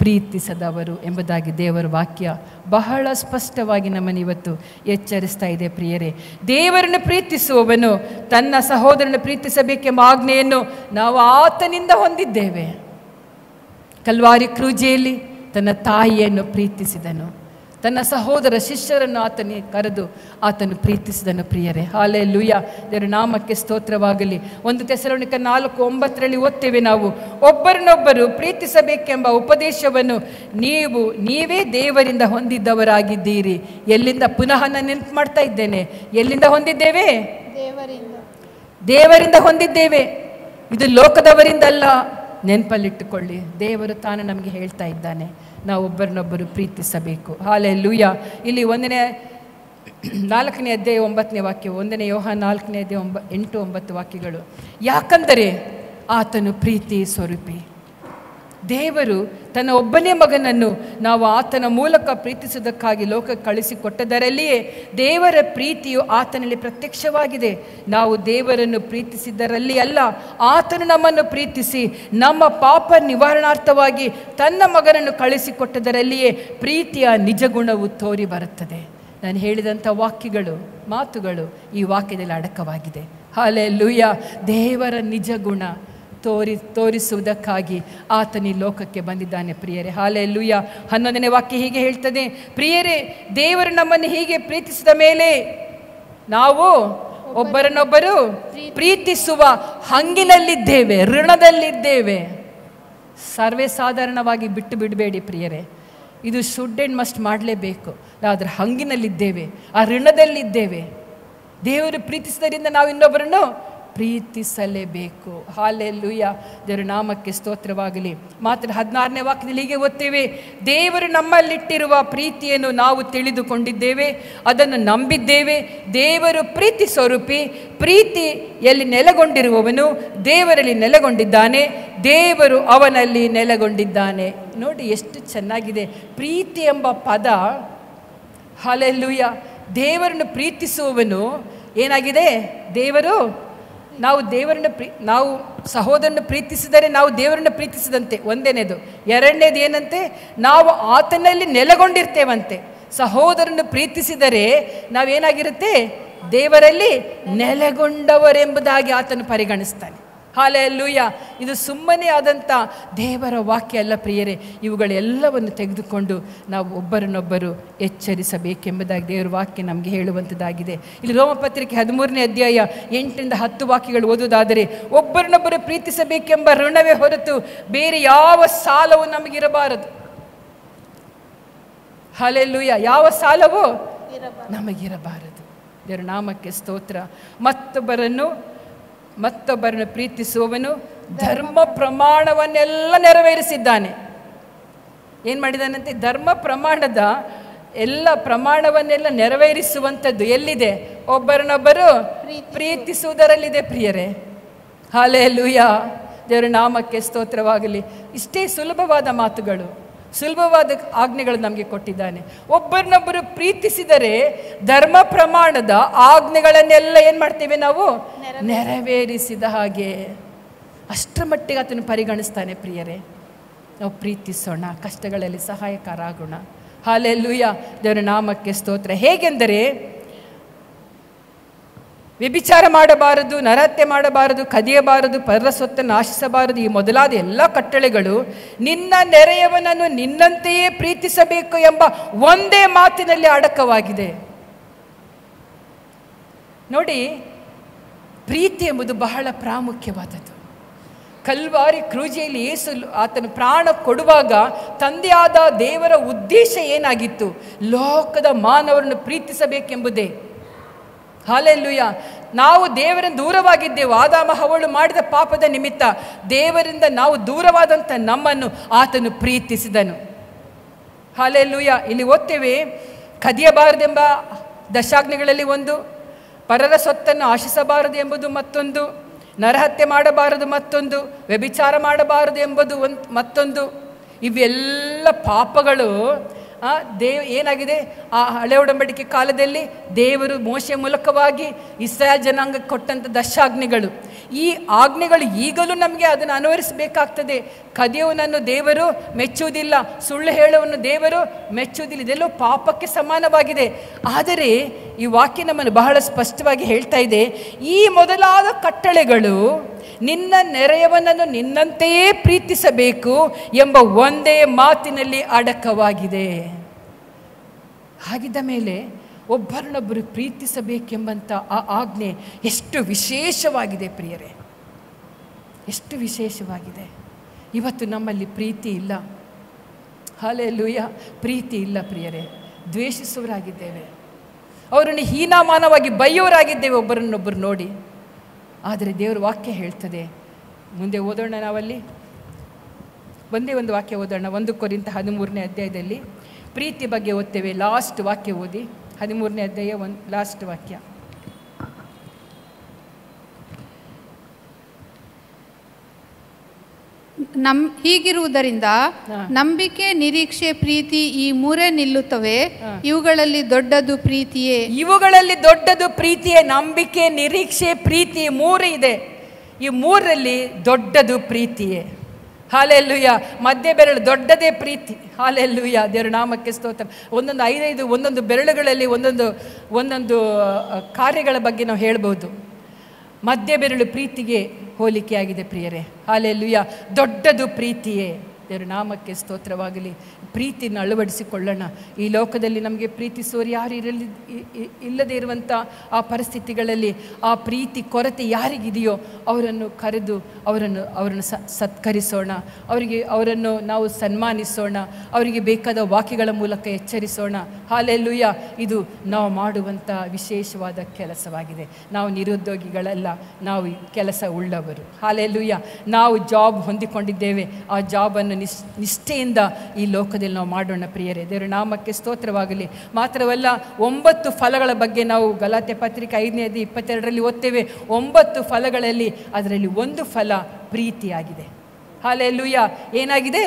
ಪ್ರೀತಿಸದವರು ಎಂಬುದಾಗಿ ದೇವರ ವಾಕ್ಯ ಬಹಳ ಸ್ಪಷ್ಟವಾಗಿ ನಮ್ಮನ್ನು ಇವತ್ತು ಎಚ್ಚರಿಸ್ತಾ ಇದೆ ಪ್ರಿಯರೇ. ದೇವರನ್ನು ಪ್ರೀತಿಸುವವನು ತನ್ನ ಸಹೋದರನ ಪ್ರೀತಿಸಬೇಕೆಂಬ ಆಜ್ಞೆಯನ್ನು ನಾವು ಆತನಿಂದ ಹೊಂದಿದ್ದೇವೆ. ಕಲ್ವಾರಿ ಕ್ರೂಜೆಯಲ್ಲಿ ತನ್ನ ತಾಯಿಯನ್ನು ಪ್ರೀತಿಸಿದನು, ತನ್ನ ಸಹೋದರ ಶಿಷ್ಯರನ್ನು ಆತನಿಗೆ ಕರೆದು ಆತನು ಪ್ರೀತಿಸಿದನು ಪ್ರಿಯರೇ. ಹಲ್ಲೆಲೂಯ, ದೇವರ ನಾಮಕ್ಕೆ ಸ್ತೋತ್ರವಾಗಲಿ. 1 ಥೆಸಲೋನಿಕ 4:9 ಓದ್ತೇವೆ ನಾವು, ಒಬ್ಬರನ್ನೊಬ್ಬರು ಪ್ರೀತಿಸಬೇಕೆಂಬ ಉಪದೇಶವನ್ನು ನೀವೇ ದೇವರಿಂದ ಹೊಂದಿದ್ದವರಾಗಿದ್ದೀರಿ. ಎಲ್ಲಿಂದ? ಪುನಃ ನಾನು ನೆನಪು ಮಾಡ್ತಾ ಇದ್ದೇನೆ, ಎಲ್ಲಿಂದ ಹೊಂದಿದ್ದೇವೆ? ದೇವರಿಂದ ಹೊಂದಿದ್ದೇವೆ. ಇದು ಲೋಕದವರಿಂದಲ್ಲ. ನೆನಪಲ್ಲಿಟ್ಟುಕೊಳ್ಳಿ, ದೇವರು ತಾನು ನಮಗೆ ಹೇಳ್ತಾ ಇದ್ದಾನೆ, ನಾವು ಒಬ್ಬರನ್ನೊಬ್ಬರು ಪ್ರೀತಿಸಬೇಕು. ಹಲ್ಲೆಲೂಯ. ಇಲ್ಲಿ 1ನೇ 4ನೇ ಅಧ್ಯಾಯ 9ನೇ ವಾಕ್ಯ, 1ನೇ ಯೋಹಾನ 4ನೇ ಅಧ್ಯಾಯ 8, 9 ವಾಕ್ಯಗಳು. ಯಾಕಂದರೆ ಆತನು ಪ್ರೀತಿ ಸ್ವರೂಪಿ. ದೇವರು ತನ್ನ ಒಬ್ಬನೇ ಮಗನನ್ನು ನಾವು ಆತನ ಮೂಲಕ ಪ್ರೀತಿಸುವುದಕ್ಕಾಗಿ ಲೋಕಕ್ಕೆ ಕಳಿಸಿಕೊಟ್ಟದರಲ್ಲಿಯೇ ದೇವರ ಪ್ರೀತಿಯು ಆತನಲ್ಲಿ ಪ್ರತ್ಯಕ್ಷವಾಗಿದೆ. ನಾವು ದೇವರನ್ನು ಪ್ರೀತಿಸಿದ್ದರಲ್ಲಿ ಅಲ್ಲ, ಆತನು ನಮ್ಮನ್ನು ಪ್ರೀತಿಸಿ ನಮ್ಮ ಪಾಪ ನಿವಾರಣಾರ್ಥವಾಗಿ ತನ್ನ ಮಗನನ್ನು ಕಳಿಸಿಕೊಟ್ಟದರಲ್ಲಿಯೇ ಪ್ರೀತಿಯ ನಿಜಗುಣವು ತೋರಿ ಬರುತ್ತದೆ. ನಾನು ಹೇಳಿದಂಥ ಮಾತುಗಳು ಈ ವಾಕ್ಯದಲ್ಲಿ ಅಡಕವಾಗಿದೆ. ಹಲ್ಲೆಲೂಯ. ದೇವರ ನಿಜಗುಣ ತೋರಿಸುವುದಕ್ಕಾಗಿ ಆತನಿ ಲೋಕಕ್ಕೆ ಬಂದಿದ್ದಾನೆ ಪ್ರಿಯರೇ. ಹಲ್ಲೆಲೂಯ. 11ನೇ ವಾಕ್ಯ ಹೀಗೆ ಹೇಳ್ತದೆ, ಪ್ರಿಯರೇ, ದೇವರು ನಮ್ಮನ್ನು ಹೀಗೆ ಪ್ರೀತಿಸಿದ ಮೇಲೆ ನಾವು ಒಬ್ಬರನ್ನೊಬ್ಬರು ಪ್ರೀತಿಸುವ ಹಂಗಿನಲ್ಲಿದ್ದೇವೆ, ಋಣದಲ್ಲಿದ್ದೇವೆ. ಸರ್ವೇ ಸಾಧಾರಣವಾಗಿ ಬಿಟ್ಟು ಬಿಡಬೇಡಿ ಪ್ರಿಯರೇ, ಇದು ಶುಡ್ ಆ್ಯಂಡ್ ಮಸ್ಟ್ ಮಾಡಲೇಬೇಕು. ನಾವು ಅದರ ಹಂಗಿನಲ್ಲಿದ್ದೇವೆ, ಆ ಋಣದಲ್ಲಿದ್ದೇವೆ. ದೇವರು ಪ್ರೀತಿಸಿದರಿಂದ ನಾವು ಇನ್ನೊಬ್ಬರನ್ನು ಪ್ರೀತಿಸಲೇಬೇಕು. ಹಲ್ಲೆಲೂಯ, ದೇವರ ನಾಮಕ್ಕೆ ಸ್ತೋತ್ರವಾಗಲಿ. ಮಾತ್ರ 16ನೇ ವಾಕ್ಯದಲ್ಲಿ ಹೀಗೆ ಓದ್ತೇವೆ, ದೇವರು ನಮ್ಮಲ್ಲಿಟ್ಟಿರುವ ಪ್ರೀತಿಯನ್ನು ನಾವು ತಿಳಿದುಕೊಂಡಿದ್ದೇವೆ, ಅದನ್ನು ನಂಬಿದ್ದೇವೆ. ದೇವರು ಪ್ರೀತಿ ಸ್ವರೂಪಿ. ಪ್ರೀತಿಯಲ್ಲಿ ನೆಲೆಗೊಂಡಿರುವವನು ದೇವರಲ್ಲಿ ನೆಲೆಗೊಂಡಿದ್ದಾನೆ, ದೇವರು ಅವನಲ್ಲಿ ನೆಲೆಗೊಂಡಿದ್ದಾನೆ. ನೋಡಿ ಎಷ್ಟು ಚೆನ್ನಾಗಿದೆ ಪ್ರೀತಿ ಎಂಬ ಪದ. ಹಲ್ಲೆಲೂಯ. ದೇವರನ್ನು ಪ್ರೀತಿಸುವವನು ಏನಾಗಿದೆ? ನಾವು ಸಹೋದರನ್ನು ಪ್ರೀತಿಸಿದರೆ ನಾವು ದೇವರನ್ನು ಪ್ರೀತಿಸಿದಂತೆ, ಒಂದನೇದು. ಎರಡನೇದು ಏನಂತೆ? ನಾವು ಆತನಲ್ಲಿ ನೆಲೆಗೊಂಡಿರ್ತೇವಂತೆ. ಸಹೋದರನ್ನು ಪ್ರೀತಿಸಿದರೆ ನಾವೇನಾಗಿರುತ್ತೆ? ದೇವರಲ್ಲಿ ನೆಲೆಗೊಂಡವರೆಂಬುದಾಗಿ ಆತನು ಪರಿಗಣಿಸ್ತಾನೆ. ಹಲ್ಲೆಲೂಯ. ಇದು ಸುಮ್ಮನೆ ಆದಂಥ ದೇವರ ವಾಕ್ಯ ಅಲ್ಲ ಪ್ರಿಯರೇ. ಇವುಗಳೆಲ್ಲವನ್ನು ತೆಗೆದುಕೊಂಡು ನಾವು ಒಬ್ಬರನ್ನೊಬ್ಬರು ಎಚ್ಚರಿಸಬೇಕೆಂಬುದಾಗಿ ದೇವರ ವಾಕ್ಯ ನಮಗೆ ಹೇಳುವಂಥದ್ದಾಗಿದೆ. ಇಲ್ಲಿ ರೋಮಪತ್ರಿಕೆ 13ನೇ ಅಧ್ಯಾಯ 8ರಿಂದ 10 ವಾಕ್ಯಗಳು ಓದುವುದಾದರೆ, ಒಬ್ಬರನ್ನೊಬ್ಬರು ಪ್ರೀತಿಸಬೇಕೆಂಬ ಋಣವೇ ಹೊರತು ಬೇರೆ ಯಾವ ಸಾಲವೂ ನಮಗಿರಬಾರದು. ಹಲ್ಲೆಲೂಯ. ಯಾವ ಸಾಲವೂ ನಮಗಿರಬಾರದು. ದೇವರ ನಾಮಕ್ಕೆ ಸ್ತೋತ್ರ. ಮತ್ತೊಬ್ಬರನ್ನು ಪ್ರೀತಿಸುವವನು ಧರ್ಮ ಪ್ರಮಾಣವನ್ನೆಲ್ಲ ನೆರವೇರಿಸಿದ್ದಾನೆ. ಏನು ಮಾಡಿದಾನಂತೆ? ಧರ್ಮ ಪ್ರಮಾಣದ ಎಲ್ಲ ಪ್ರಮಾಣವನ್ನೆಲ್ಲ ನೆರವೇರಿಸುವಂಥದ್ದು ಎಲ್ಲಿದೆ? ಒಬ್ಬರನ್ನೊಬ್ಬರು ಪ್ರೀತಿಸುವುದರಲ್ಲಿದೆ ಪ್ರಿಯರೇ. ಹಲ್ಲೆಲೂಯ. ದೇವರ ನಾಮಕ್ಕೆ ಸ್ತೋತ್ರವಾಗಲಿ. ಇಷ್ಟೇ ಸುಲಭವಾದ ಮಾತುಗಳು, ಸುಲಭವಾದ ಆಜ್ಞೆಗಳು ನಮಗೆ ಕೊಟ್ಟಿದ್ದಾನೆ. ಒಬ್ಬರನ್ನೊಬ್ಬರು ಪ್ರೀತಿಸಿದರೆ ಧರ್ಮ ಪ್ರಮಾಣದ ಆಜ್ಞೆಗಳನ್ನೆಲ್ಲ ಏನು ಮಾಡ್ತೇವೆ ನಾವು? ನೆರವೇರಿಸಿದ ಹಾಗೆ. ಅಷ್ಟರ ಮಟ್ಟಿಗೆ ಆತನು ಪರಿಗಣಿಸ್ತಾನೆ ಪ್ರಿಯರೇ. ನಾವು ಪ್ರೀತಿಸೋಣ, ಕಷ್ಟಗಳಲ್ಲಿ ಸಹಾಯಕಾರ ಆಗೋಣ. ಹಲ್ಲೆಲೂಯ. ದೇವರ ನಾಮಕ್ಕೆ ಸ್ತೋತ್ರ. ಹೇಗೆಂದರೆ, ವ್ಯಭಿಚಾರ ಮಾಡಬಾರದು, ನರಹತ್ಯೆ ಮಾಡಬಾರದು, ಕದಿಯಬಾರದು, ಪರರ ಸೊತ್ತನ್ನು ಆಶಿಸಬಾರದು, ಈ ಮೊದಲಾದ ಎಲ್ಲ ಕಟ್ಟಳೆಗಳು ನಿನ್ನ ನೆರೆಯವನನ್ನು ನಿನ್ನಂತೆಯೇ ಪ್ರೀತಿಸಬೇಕು ಎಂಬ ಒಂದೇ ಮಾತಿನಲ್ಲಿ ಅಡಕವಾಗಿದೆ. ನೋಡಿ, ಪ್ರೀತಿ ಎಂಬುದು ಬಹಳ ಪ್ರಾಮುಖ್ಯವಾದದ್ದು. ಕಲ್ವಾರಿ ಕ್ರೂಜೆಯಲ್ಲಿ ಯೇಸು ಆತನು ಪ್ರಾಣ ಕೊಡುವಾಗ ತಂದೆಯಾದ ದೇವರ ಉದ್ದೇಶ ಏನಾಗಿತ್ತು? ಲೋಕದ ಮಾನವರನ್ನು ಪ್ರೀತಿಸಬೇಕೆಂಬುದೇ. ಹಲ್ಲೆಲೂಯ. ನಾವು ದೇವರಿಂದ ದೂರವಾಗಿದ್ದೆವು. ಆದಾಮ ಹವ್ವಳು ಮಾಡಿದ ಪಾಪದ ನಿಮಿತ್ತ ದೇವರಿಂದ ನಾವು ದೂರವಾದಂಥ ನಮ್ಮನ್ನು ಆತನು ಪ್ರೀತಿಸಿದನು. ಹಲ್ಲೆಲೂಯ. ಇಲ್ಲಿ ಓದ್ತೇವೆ, ಕದಿಯಬಾರದೆಂಬ ದಶಾಜ್ಞೆಗಳಲ್ಲಿ ಒಂದು, ಪರರ ಸೊತ್ತನ್ನು ಆಶಿಸಬಾರದು ಎಂಬುದು ಮತ್ತೊಂದು, ನರಹತ್ಯೆ ಮಾಡಬಾರದು ಮತ್ತೊಂದು, ವ್ಯಭಿಚಾರ ಮಾಡಬಾರದು ಎಂಬುದು ಮತ್ತೊಂದು. ಇವೆಲ್ಲ ಪಾಪಗಳು ಏನಾಗಿದೆ? ಆ ಹಳೆ ಒಡಂಬಡಿಕೆ ಕಾಲದಲ್ಲಿ ದೇವರು ಮೋಶೆ ಮೂಲಕವಾಗಿ ಇಸ್ರಾಯೇಲ್ ಜನಾಂಗಕ್ಕೆ ಕೊಟ್ಟಂಥ ದಶಾಜ್ಞೆಗಳು. ಈ ಆಜ್ಞೆಗಳು ಈಗಲೂ ನಮಗೆ ಅದನ್ನು ಅನುವರಿಸಬೇಕಾಗ್ತದೆ. ಕದಿಯುವನನ್ನು ದೇವರು ಮೆಚ್ಚುವುದಿಲ್ಲ, ಸುಳ್ಳು ಹೇಳುವನು ದೇವರು ಮೆಚ್ಚುವುದಿಲ್ಲ, ಇದೆಲ್ಲೋ ಪಾಪಕ್ಕೆ ಸಮಾನವಾಗಿದೆ. ಆದರೆ ಈ ವಾಕ್ಯ ನಮ್ಮನ್ನು ಬಹಳ ಸ್ಪಷ್ಟವಾಗಿ ಹೇಳ್ತಾ ಇದೆ, ಈ ಮೊದಲಾದ ಕಟ್ಟಳೆಗಳು ನಿನ್ನ ನೆರೆಯವನನ್ನು ನಿನ್ನಂತೆಯೇ ಪ್ರೀತಿಸಬೇಕು ಎಂಬ ಒಂದೇ ಮಾತಿನಲ್ಲಿ ಅಡಕವಾಗಿದೆ. ಹಾಗಿದ್ದ ಮೇಲೆ ಒಬ್ಬರನ್ನೊಬ್ಬರು ಪ್ರೀತಿಸಬೇಕೆಂಬಂಥ ಆ ಆಜ್ಞೆ ಎಷ್ಟು ವಿಶೇಷವಾಗಿದೆ ಪ್ರಿಯರೇ, ಎಷ್ಟು ವಿಶೇಷವಾಗಿದೆ. ಇವತ್ತು ನಮ್ಮಲ್ಲಿ ಪ್ರೀತಿ ಇಲ್ಲ. ಹಲ್ಲೆಲೂಯಾ, ಪ್ರೀತಿ ಇಲ್ಲ ಪ್ರಿಯರೇ. ದ್ವೇಷಿಸುವರಾಗಿದ್ದೇವೆ, ಅವರನ್ನು ಹೀನಾಮಾನವಾಗಿ ಬೈಯೋರಾಗಿದ್ದೇವೆ ಒಬ್ಬರನ್ನೊಬ್ಬರು ನೋಡಿ. ಆದರೆ ದೇವರ ವಾಕ್ಯ ಹೇಳ್ತದೆ, ಮುಂದೆ ಓದೋಣ, ನಾವಲ್ಲಿ ಒಂದೇ ಒಂದು ವಾಕ್ಯ ಓದೋಣ. 1 ಕೊರಿಂಥ 13ನೇ ಅಧ್ಯಾಯದಲ್ಲಿ ಪ್ರೀತಿ ಬಗ್ಗೆ ಓದ್ತೇವೆ. ಲಾಸ್ಟ್ ವಾಕ್ಯ ಓದಿ, 13ನೇ ಅಧ್ಯಾಯ ಲಾಸ್ಟ್ ವಾಕ್ಯ. ಹೀಗಿರುವುದರಿಂದ ನಂಬಿಕೆ, ನಿರೀಕ್ಷೆ, ಪ್ರೀತಿ ಈ ಮೂರೇ ನಿಲ್ಲುತ್ತವೆ. ಇವುಗಳಲ್ಲಿ ದೊಡ್ಡದು ಪ್ರೀತಿಯೇ. ಇವುಗಳಲ್ಲಿ ದೊಡ್ಡದು ಪ್ರೀತಿಯೇ. ನಂಬಿಕೆ, ನಿರೀಕ್ಷೆ, ಪ್ರೀತಿ ಮೂರು ಇದೆ. ಈ ಮೂರರಲ್ಲಿ ದೊಡ್ಡದು ಪ್ರೀತಿಯೇ. ಹಾಲೆಲ್ಲೂಯ. ಮಧ್ಯೆ ಬೆರಳು ದೊಡ್ಡದೇ ಪ್ರೀತಿ. ಹಾಲೆಲ್ಲೂಯ, ದೇವರ ನಾಮಕ್ಕೆ ಸ್ತೋತ್ರ. ಒಂದೊಂದು 5 ಒಂದೊಂದು ಬೆರಳುಗಳಲ್ಲಿ ಒಂದೊಂದು ಕಾರ್ಯಗಳ ಬಗ್ಗೆ ನಾವು ಹೇಳ್ಬೋದು. ಮಧ್ಯ ಬೆರಳು ಪ್ರೀತಿಗೆ ಹೋಲಿಕೆಯಾಗಿದೆ ಪ್ರಿಯರೇ. ಹಾಲೆಲ್ಲೂಯ, ದೊಡ್ಡದು ಪ್ರೀತಿಯೇ. ದೇವರ ನಾಮಕ್ಕೆ ಸ್ತೋತ್ರವಾಗಲಿ. ಪ್ರೀತಿನ ಅಳವಡಿಸಿಕೊಳ್ಳೋಣ. ಈ ಲೋಕದಲ್ಲಿ ನಮಗೆ ಪ್ರೀತಿಸುವವರು ಯಾರು ಇಲ್ಲದೇ ಇರುವಂಥ ಆ ಪರಿಸ್ಥಿತಿಗಳಲ್ಲಿ ಆ ಪ್ರೀತಿ ಕೊರತೆ ಯಾರಿಗಿದೆಯೋ ಅವರನ್ನು ಕರೆದು ಅವರನ್ನು ಸತ್ಕರಿಸೋಣ. ಅವರನ್ನು ನಾವು ಸನ್ಮಾನಿಸೋಣ. ಅವರಿಗೆ ಬೇಕಾದ ವಾಕ್ಯಗಳ ಮೂಲಕ ಎಚ್ಚರಿಸೋಣ. ಹಾಲೆಲ್ಲೂಯ, ಇದು ನಾವು ಮಾಡುವಂಥ ವಿಶೇಷವಾದ ಕೆಲಸವಾಗಿದೆ. ನಾವು ನಿರುದ್ಯೋಗಿಗಳಲ್ಲ, ನಾವು ಕೆಲಸ ಉಳ್ಳವರು. ಹಾಲೆಲ್ಲೂಯ, ನಾವು ಜಾಬ್ ಹೊಂದಿಕೊಂಡಿದ್ದೇವೆ. ಆ ಜಾಬನ್ನು ನಿಷ್ಠೆಯಿಂದ ಈ ಲೋಕದಲ್ಲಿ ನಾವು ಮಾಡೋಣ ಪ್ರಿಯರೇ. ದೇವರ ನಾಮಕ್ಕೆ ಸ್ತೋತ್ರವಾಗಲಿ. ಮಾತ್ರವಲ್ಲ, 9 ಫಲಗಳ ಬಗ್ಗೆ ನಾವು ಗಲಾತ್ಯ ಪತ್ರಿಕೆ 5ನೇ ಅಧ್ಯಾಯ 22ರಲ್ಲಿ ಓದ್ತೇವೆ. 9 ಫಲಗಳಲ್ಲಿ ಅದರಲ್ಲಿ ಒಂದು ಫಲ ಪ್ರೀತಿಯಾಗಿದೆ. ಹಾಲೆಲ್ಲೂಯ, ಏನಾಗಿದೆ?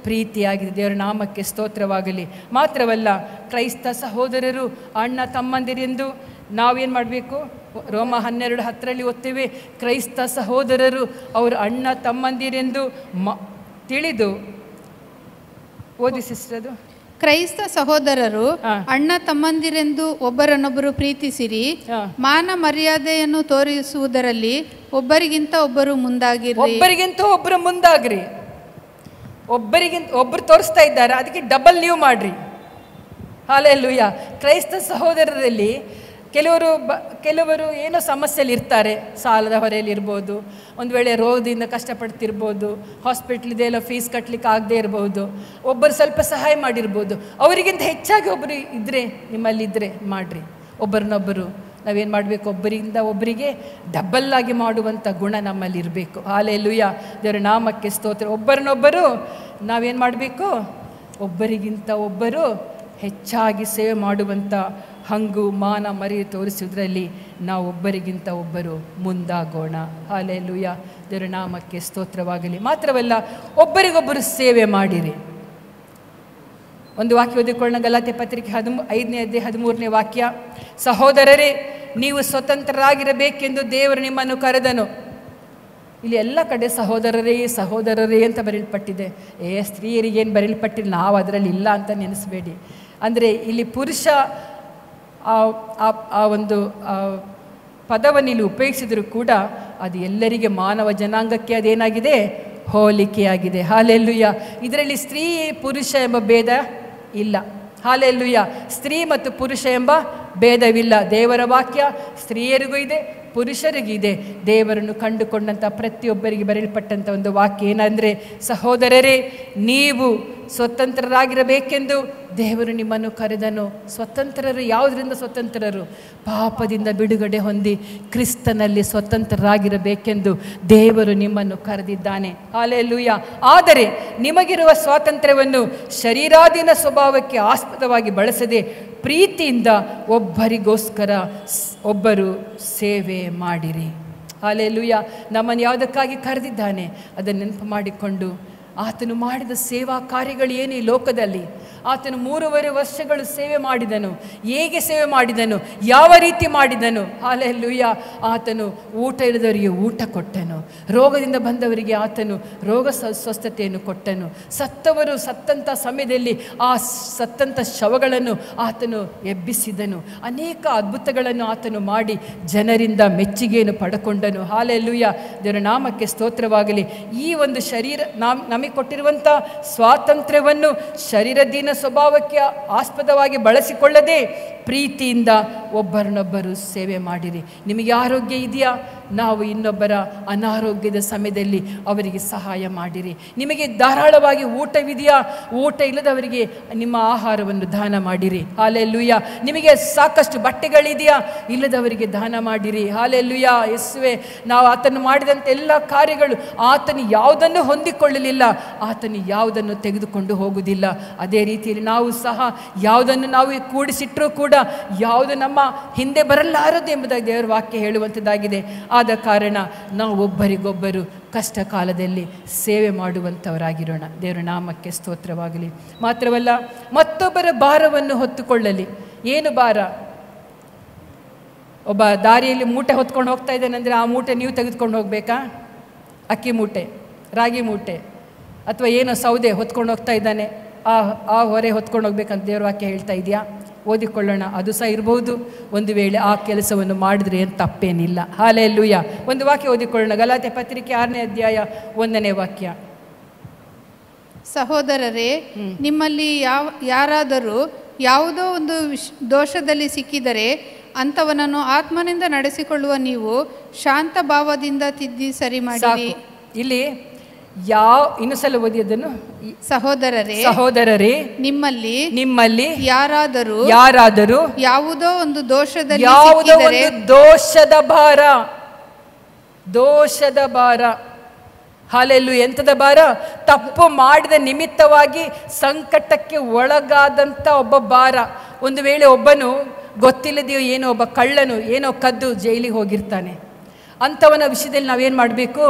ಪ್ರೀತಿಯಾಗಿದೆ. ದೇವರ ನಾಮಕ್ಕೆ ಸ್ತೋತ್ರವಾಗಲಿ. ಮಾತ್ರವಲ್ಲ, ಕ್ರೈಸ್ತ ಸಹೋದರರು ಅಣ್ಣ ತಮ್ಮಂದಿರೆಂದು ನಾವೇನು ಮಾಡಬೇಕು? ರೋಮ 12:10ರಲ್ಲಿ ಓದ್ತೇವೆ. ಕ್ರೈಸ್ತ ಸಹೋದರರು ಅವರು ಅಣ್ಣ ತಮ್ಮಂದಿರೆಂದು ತಿಳಿದು ಓದಿ ಸಿಸ್ಟರ್. ಅದು ಕ್ರೈಸ್ತ ಸಹೋದರರು ಅಣ್ಣ ತಮ್ಮಂದಿರೆಂದು ಒಬ್ಬರನ್ನೊಬ್ಬರು ಪ್ರೀತಿಸಿರಿ. ಮಾನ ಮರ್ಯಾದೆಯನ್ನು ತೋರಿಸುವುದರಲ್ಲಿ ಒಬ್ಬರಿಗಿಂತ ಒಬ್ಬರು ಮುಂದಾಗಿರಿ. ಒಬ್ಬರು ತೋರಿಸ್ತಾ ಇದ್ದಾರೆ, ಅದಕ್ಕೆ ಡಬಲ್ ನೀವು ಮಾಡ್ರಿ. ಹಾಲೆಲ್ಲೂಯ. ಕ್ರೈಸ್ತ ಸಹೋದರರಲ್ಲಿ ಕೆಲವರು ಏನೋ ಸಮಸ್ಯೆಯಲ್ಲಿ ಇರ್ತಾರೆ. ಸಾಲದ ಹೊರೆಯಲ್ಲಿ ಇರ್ಬೋದು, ಒಂದು ವೇಳೆ ರೋಗದಿಂದ ಕಷ್ಟಪಡ್ತಿರ್ಬೋದು, ಹಾಸ್ಪಿಟ್ಲಿದೆಲ್ಲ ಫೀಸ್ ಕಟ್ಟಲಿಕ್ಕೆ ಆಗದೆ ಇರ್ಬೋದು, ಒಬ್ಬರು ಸ್ವಲ್ಪ ಸಹಾಯ ಮಾಡಿರ್ಬೋದು. ಅವರಿಗಿಂತ ಹೆಚ್ಚಾಗಿ ಒಬ್ಬರು ಇದ್ದರೆ, ನಿಮ್ಮಲ್ಲಿದ್ದರೆ ಮಾಡಿರಿ. ಒಬ್ಬರನ್ನೊಬ್ಬರು ನಾವೇನು ಮಾಡಬೇಕು? ಒಬ್ಬರಿಂದ ಒಬ್ಬರಿಗೆ ಡಬ್ಬಲ್ಲಾಗಿ ಮಾಡುವಂಥ ಗುಣ ನಮ್ಮಲ್ಲಿ ಇರಬೇಕು. ಹಾಲೆಲ್ಲೂಯ, ದೇವರ ನಾಮಕ್ಕೆ ಸ್ತೋತ್ರ. ಒಬ್ಬರನ್ನೊಬ್ಬರು ನಾವೇನು ಮಾಡಬೇಕು? ಒಬ್ಬರಿಗಿಂತ ಒಬ್ಬರು ಹೆಚ್ಚಾಗಿ ಸೇವೆ ಮಾಡುವಂಥ ಹಂಗು ಮಾನ ಮರಿ ತೋರಿಸುವುದರಲ್ಲಿ ನಾವು ಒಬ್ಬರಿಗಿಂತ ಒಬ್ಬರು ಮುಂದಾಗೋಣ. ಹಾಲೆಲ್ಲೂಯ, ದೇವರ ನಾಮಕ್ಕೆ ಸ್ತೋತ್ರವಾಗಲಿ. ಮಾತ್ರವಲ್ಲ, ಒಬ್ಬರಿಗೊಬ್ಬರು ಸೇವೆ ಮಾಡಿರಿ. ಒಂದು ವಾಕ್ಯ ಓದಿಕೊಳ್ಳೋಣ. ಗಲಾತ್ಯ ಪತ್ರಿಕೆ 5ನೇ ಅಧ್ಯಾಯ 13ನೇ ವಾಕ್ಯ. ಸಹೋದರರೇ, ನೀವು ಸ್ವತಂತ್ರರಾಗಿರಬೇಕೆಂದು ದೇವರು ನಿಮ್ಮನ್ನು ಕರೆದನು. ಇಲ್ಲಿ ಎಲ್ಲ ಕಡೆ ಸಹೋದರರೇ ಅಂತ ಬರೆಯಲ್ಪಟ್ಟಿದೆ. ಸ್ತ್ರೀಯರಿಗೇನು ಬರೆಯಲ್ಪಟ್ಟಿಲ್ಲ, ನಾವು ಅದರಲ್ಲಿ ಇಲ್ಲ ಅಂತ ನೆನೆಸಬೇಡಿ. ಅಂದರೆ ಇಲ್ಲಿ ಪುರುಷ ಆ ಒಂದು ಪದವನ್ನು ಇಲ್ಲಿ ಉಪಯೋಗಿಸಿದರೂ ಕೂಡ ಅದು ಎಲ್ಲರಿಗೆ, ಮಾನವ ಜನಾಂಗಕ್ಕೆ ಅದೇನಾಗಿದೆ? ಹೋಲಿಕೆಯಾಗಿದೆ. ಹಾಲೆಲ್ಲೂಯ. ಇದರಲ್ಲಿ ಸ್ತ್ರೀ ಪುರುಷ ಎಂಬ ಭೇದ ಇಲ್ಲ. ಹಾಲೆಲ್ಲೂಯ. ಸ್ತ್ರೀ ಮತ್ತು ಪುರುಷ ಎಂಬ ಭೇದವಿಲ್ಲ. ದೇವರ ವಾಕ್ಯ ಸ್ತ್ರೀಯರಿಗೂ ಇದೆ, ಪುರುಷರಿಗೂ ಇದೆ. ದೇವರನ್ನು ಕಂಡುಕೊಂಡಂಥ ಪ್ರತಿಯೊಬ್ಬರಿಗೆ ಬರೆಯಲ್ಪಟ್ಟಂಥ ಒಂದು ವಾಕ್ಯ ಏನಂದರೆ, ಸಹೋದರರೇ, ನೀವು ಸ್ವತಂತ್ರರಾಗಿರಬೇಕೆಂದು ದೇವರು ನಿಮ್ಮನ್ನು ಕರೆದನು. ಸ್ವತಂತ್ರರು ಯಾವುದರಿಂದ ಸ್ವತಂತ್ರರು? ಪಾಪದಿಂದ ಬಿಡುಗಡೆ ಹೊಂದಿ ಕ್ರಿಸ್ತನಲ್ಲಿ ಸ್ವತಂತ್ರರಾಗಿರಬೇಕೆಂದು ದೇವರು ನಿಮ್ಮನ್ನು ಕರೆದಿದ್ದಾನೆ. ಹಾಲೆಲ್ಲೂಯ. ಆದರೆ ನಿಮಗಿರುವ ಸ್ವಾತಂತ್ರ್ಯವನ್ನು ಶರೀರಾಧೀನ ಸ್ವಭಾವಕ್ಕೆ ಆಸ್ಪದವಾಗಿ ಬಳಸದೆ ಪ್ರೀತಿಯಿಂದ ಒಬ್ಬರಿಗೋಸ್ಕರ ಒಬ್ಬರು ಸೇವೆ ಮಾಡಿರಿ. ಹಾಲೆಲ್ಲೂಯ. ನಮ್ಮನ್ನು ಯಾವುದಕ್ಕಾಗಿ ಕರೆದಿದ್ದಾನೆ ಅದನ್ನು ನೆನಪು ಮಾಡಿಕೊಂಡು ಆತನು ಮಾಡಿದ ಸೇವಾ ಕಾರ್ಯಗಳು ಏನು ಈ ಲೋಕದಲ್ಲಿ. ಆತನು 3.5 ವರ್ಷಗಳು ಸೇವೆ ಮಾಡಿದನು. ಹೇಗೆ ಸೇವೆ ಮಾಡಿದನು, ಯಾವ ರೀತಿ ಮಾಡಿದನು. ಹಲ್ಲೆಲೂಯ. ಆತನು ಊಟ ಇಲ್ಲದವರಿಗೆ ಊಟ ಕೊಟ್ಟನು, ರೋಗದಿಂದ ಬಂದವರಿಗೆ ಆತನು ರೋಗ ಸ್ವಸ್ಥತೆಯನ್ನು ಕೊಟ್ಟನು. ಸತ್ತವರು ಸತ್ತಂಥ ಸಮಯದಲ್ಲಿ ಆ ಸತ್ತಂಥ ಶವಗಳನ್ನು ಆತನು ಎಬ್ಬಿಸಿದನು. ಅನೇಕ ಅದ್ಭುತಗಳನ್ನು ಆತನು ಮಾಡಿ ಜನರಿಂದ ಮೆಚ್ಚುಗೆಯನ್ನು ಪಡ್ಕೊಂಡನು. ಹಲ್ಲೆಲೂಯ. ದೇವರ ನಾಮಕ್ಕೆ ಸ್ತೋತ್ರವಾಗಲಿ. ಈ ಒಂದು ಶರೀರ ನಮಗೆ ಕೊಟ್ಟಿರುವಂಥ ಸ್ವಾತಂತ್ರ್ಯವನ್ನು ಶರೀರದೀನ ಸ್ವಭಾವಕ್ಕೆ ಆಸ್ಪದವಾಗಿ ಬಳಸಿಕೊಳ್ಳದೆ ಪ್ರೀತಿಯಿಂದ ಒಬ್ಬರನ್ನೊಬ್ಬರು ಸೇವೆ ಮಾಡಿರಿ. ನಿಮಗೆ ಆರೋಗ್ಯ ಇದೆಯಾ, ನಾವು ಇನ್ನೊಬ್ಬರ ಅನಾರೋಗ್ಯದ ಸಮಯದಲ್ಲಿ ಅವರಿಗೆ ಸಹಾಯ ಮಾಡಿರಿ. ನಿಮಗೆ ಧಾರಾಳವಾಗಿ ಊಟವಿದೆಯಾ, ಊಟ ಇಲ್ಲದವರಿಗೆ ನಿಮ್ಮ ಆಹಾರವನ್ನು ದಾನ ಮಾಡಿರಿ. ಹಲ್ಲೆಲೂಯ. ನಿಮಗೆ ಸಾಕಷ್ಟು ಬಟ್ಟೆಗಳಿದೆಯಾ, ಇಲ್ಲದವರಿಗೆ ದಾನ ಮಾಡಿರಿ. ಹಲ್ಲೆಲೂಯ. ಯೇಸುವೇ, ನಾವು ಆತನು ಮಾಡಿದಂಥ ಎಲ್ಲ ಕಾರ್ಯಗಳು ಆತನು ಯಾವುದನ್ನು ಹೊಂದಿಕೊಳ್ಳಲಿಲ್ಲ, ಆತನು ಯಾವುದನ್ನು ತೆಗೆದುಕೊಂಡು ಹೋಗುವುದಿಲ್ಲ. ಅದೇ ರೀತಿಯಲ್ಲಿ ನಾವು ಸಹ ಯಾವುದನ್ನು ನಾವು ಕೂಡಿಸಿಟ್ಟರೂ ಕೂಡ ಯಾವುದು ನಮ್ಮ ಹಿಂದೆ ಬರಲಾರದು ಎಂಬುದಾಗಿ ದೇವರ ವಾಕ್ಯ ಹೇಳುವಂಥದ್ದಾಗಿದೆ. ಆದ ಕಾರಣ ನಾವು ಒಬ್ಬರಿಗೊಬ್ಬರು ಕಷ್ಟ ಕಾಲದಲ್ಲಿ ಸೇವೆ ಮಾಡುವಂಥವರಾಗಿರೋಣ. ದೇವರ ನಾಮಕ್ಕೆ ಸ್ತೋತ್ರವಾಗಲಿ. ಮಾತ್ರವಲ್ಲ, ಮತ್ತೊಬ್ಬರ ಭಾರವನ್ನು ಹೊತ್ತುಕೊಳ್ಳಲಿ. ಏನು ಭಾರ? ಒಬ್ಬ ದಾರಿಯಲ್ಲಿ ಮೂಟೆ ಹೊತ್ಕೊಂಡು ಹೋಗ್ತಾ ಇದ್ದಾನೆಂದರೆ ಆ ಮೂಟೆ ನೀವು ತೆಗೆದುಕೊಂಡು ಹೋಗಬೇಕಾ? ಅಕ್ಕಿ ಮೂಟೆ, ರಾಗಿ ಮೂಟೆ, ಅಥವಾ ಏನೋ ಸೌದೆ ಹೊತ್ಕೊಂಡು ಹೋಗ್ತಾ ಇದ್ದಾನೆ, ಆ ಹೊರೆ ಹೊತ್ಕೊಂಡು ಹೋಗ್ಬೇಕಂತ ದೇವರ ವಾಕ್ಯ ಹೇಳ್ತಾ ಇದೆಯಾ? ಓದಿಕೊಳ್ಳೋಣ. ಅದು ಸಹ ಇರಬಹುದು. ಒಂದು ವೇಳೆ ಆ ಕೆಲಸವನ್ನು ಮಾಡಿದ್ರೆ ಏನು ತಪ್ಪೇನಿಲ್ಲ. ಹಲ್ಲೆಲೂಯ. ಒಂದು ವಾಕ್ಯ ಓದಿಕೊಳ್ಳೋಣ. ಗಲಾತ್ಯ ಪತ್ರಿಕೆ 6ನೇ ಅಧ್ಯಾಯ 1ನೇ ವಾಕ್ಯ. ಸಹೋದರರೇ, ನಿಮ್ಮಲ್ಲಿ ಯಾರಾದರೂ ಯಾವುದೋ ಒಂದು ದೋಷದಲ್ಲಿ ಸಿಕ್ಕಿದರೆ ಅಂಥವನನ್ನು ಆತ್ಮನಿಂದ ನಡೆಸಿಕೊಳ್ಳುವ ನೀವು ಶಾಂತ ಭಾವದಿಂದ ತಿದ್ದಿ ಸರಿ ಮಾಡಿರಿ. ಇಲ್ಲಿ ಇನ್ನೊಂದ್ಸಲ ಓದಿ ಅದನ್ನು. ಸಹೋದರರೇ, ನಿಮ್ಮಲ್ಲಿ ಯಾರಾದರೂ ಯಾವುದೋ ಒಂದು ದೋಷದ ಭಾರ. ಹಲ್ಲೆಲೂಯ. ಎಂಥದ ಭಾರ? ತಪ್ಪು ಮಾಡಿದ ನಿಮಿತ್ತವಾಗಿ ಸಂಕಟಕ್ಕೆ ಒಳಗಾದಂಥ ಒಬ್ಬ ಭಾರ. ಒಂದು ವೇಳೆ ಒಬ್ಬನು ಗೊತ್ತಿಲ್ಲದೆಯೋ ಏನೋ ಒಬ್ಬ ಕಳ್ಳನು ಏನೋ ಕದ್ದು ಜೈಲಿಗೆ ಹೋಗಿರ್ತಾನೆ. ಅಂಥವನ ವಿಷಯದಲ್ಲಿ ನಾವೇನು ಮಾಡಬೇಕು?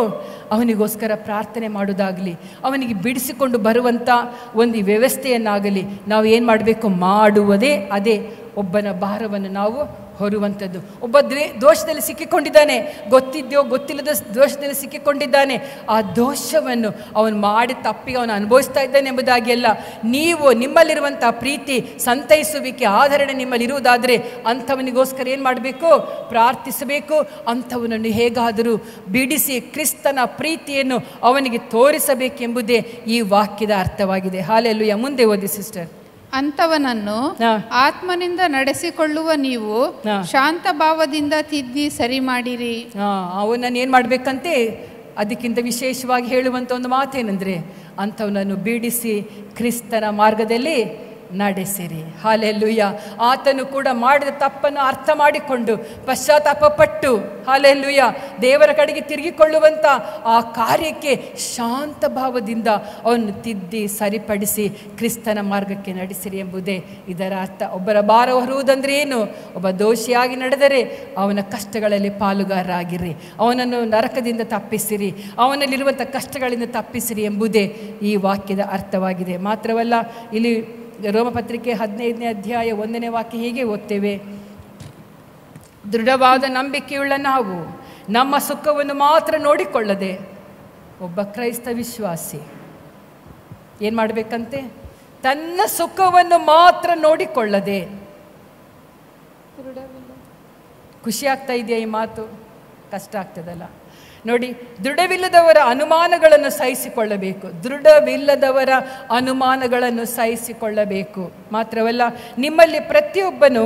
ಅವನಿಗೋಸ್ಕರ ಪ್ರಾರ್ಥನೆ ಮಾಡೋದಾಗಲಿ, ಅವನಿಗೆ ಬಿಡಿಸಿಕೊಂಡು ಬರುವಂಥ ಒಂದು ವ್ಯವಸ್ಥೆಯನ್ನಾಗಲಿ ನಾವು ಏನು ಮಾಡಬೇಕು? ಮಾಡುವುದೇ ಅದೇ ಒಬ್ಬನ ಭಾರವನ್ನು ನಾವು ಹೊರುವಂಥದ್ದು. ಒಬ್ಬ ದೋಷದಲ್ಲಿ ಸಿಕ್ಕಿಕೊಂಡಿದ್ದಾನೆ, ಗೊತ್ತಿದ್ದೋ ಗೊತ್ತಿಲ್ಲದ ದೋಷದಲ್ಲಿ ಸಿಕ್ಕಿಕೊಂಡಿದ್ದಾನೆ. ಆ ದೋಷವನ್ನು ಅವನು ಮಾಡಿ ತಪ್ಪಿಗೆ ಅವನು ಅನುಭವಿಸ್ತಾ ಇದ್ದಾನೆ ಎಂಬುದಾಗಿ ಅಲ್ಲ. ನೀವು ನಿಮ್ಮಲ್ಲಿರುವಂಥ ಪ್ರೀತಿ, ಸಂತೈಸುವಿಕೆ, ಆಧರಣೆ ನಿಮ್ಮಲ್ಲಿರುವುದಾದರೆ ಅಂಥವನಿಗೋಸ್ಕರ ಏನು ಮಾಡಬೇಕು? ಪ್ರಾರ್ಥಿಸಬೇಕು. ಅಂಥವನನ್ನು ಹೇಗಾದರೂ ಬಿಡಿಸಿ ಕ್ರಿಸ್ತನ ಪ್ರೀತಿಯನ್ನು ಅವನಿಗೆ ತೋರಿಸಬೇಕೆಂಬುದೇ ಈ ವಾಕ್ಯದ ಅರ್ಥವಾಗಿದೆ. ಹಲ್ಲೆಲೂಯಾ. ಮುಂದೆ ಓದಿ ಸಿಸ್ಟರ್. ಅಂಥವನನ್ನು ಆತ್ಮನಿಂದ ನಡೆಸಿಕೊಳ್ಳುವ ನೀವು ಶಾಂತ ಭಾವದಿಂದ ತಿದ್ದಿ ಸರಿ ಮಾಡಿರಿ. ಅವನನ್ನು ಏನು ಮಾಡಬೇಕಂತೆ? ಅದಕ್ಕಿಂತ ವಿಶೇಷವಾಗಿ ಹೇಳುವಂಥ ಒಂದು ಮಾತೇನೆಂದರೆ, ಅಂಥವನನ್ನು ಬಿಡಿಸಿ ಕ್ರಿಸ್ತನ ಮಾರ್ಗದಲ್ಲಿ ನಡೆಸಿರಿ. ಹಲ್ಲೆಲೂಯಾ. ಆತನು ಕೂಡ ಮಾಡಿದ ತಪ್ಪನ್ನು ಅರ್ಥ ಮಾಡಿಕೊಂಡು ಪಶ್ಚಾತ್ತಾಪ ಪಟ್ಟು ಹಲ್ಲೆಲೂಯಾ ದೇವರ ಕಡೆಗೆ ತಿರುಗಿಕೊಳ್ಳುವಂಥ ಆ ಕಾರ್ಯಕ್ಕೆ ಶಾಂತ ಭಾವದಿಂದ ಅವನು ತಿದ್ದಿ ಸರಿಪಡಿಸಿ ಕ್ರಿಸ್ತನ ಮಾರ್ಗಕ್ಕೆ ನಡೆಸಿರಿ ಎಂಬುದೇ ಇದರ ಅರ್ಥ. ಒಬ್ಬರ ಭಾರ ಹೊರುವುದಂದ್ರೆ ಏನು? ಒಬ್ಬ ದೋಷಿಯಾಗಿ ನಡೆದರೆ ಅವನ ಕಷ್ಟಗಳಲ್ಲಿ ಪಾಲುಗಾರರಾಗಿರಿ, ಅವನನ್ನು ನರಕದಿಂದ ತಪ್ಪಿಸಿರಿ, ಅವನಲ್ಲಿರುವಂಥ ಕಷ್ಟಗಳಿಂದ ತಪ್ಪಿಸಿರಿ ಎಂಬುದೇ ಈ ವಾಕ್ಯದ ಅರ್ಥವಾಗಿದೆ. ಮಾತ್ರವಲ್ಲ, ಇಲ್ಲಿ ರೋಮಪತ್ರಿಕೆ 15ನೇ ಅಧ್ಯಾಯ 1ನೇ ವಾಕ್ಯ ಹೀಗೆ ಓದ್ತೇವೆ. ದೃಢವಾದ ನಂಬಿಕೆಯುಳ್ಳ ನಾವು ನಮ್ಮ ಸುಖವನ್ನು ಮಾತ್ರ ನೋಡಿಕೊಳ್ಳದೆ, ಒಬ್ಬ ಕ್ರೈಸ್ತ ವಿಶ್ವಾಸಿ ಏನು ಮಾಡಬೇಕಂತೆ? ತನ್ನ ಸುಖವನ್ನು ಮಾತ್ರ ನೋಡಿಕೊಳ್ಳದೆ. ಖುಷಿ ಆಗ್ತಾ ಇದೆಯಾ ಈ ಮಾತು? ಕಷ್ಟ ಆಗ್ತದಲ್ಲ ನೋಡಿ. ದೃಢವಿಲ್ಲದವರ ಅನುಮಾನಗಳನ್ನು ಸಹಿಸಿಕೊಳ್ಳಬೇಕು. ದೃಢವಿಲ್ಲದವರ ಅನುಮಾನಗಳನ್ನು ಸಹಿಸಿಕೊಳ್ಳಬೇಕು. ಮಾತ್ರವಲ್ಲ, ನಿಮ್ಮಲ್ಲಿ ಪ್ರತಿಯೊಬ್ಬನು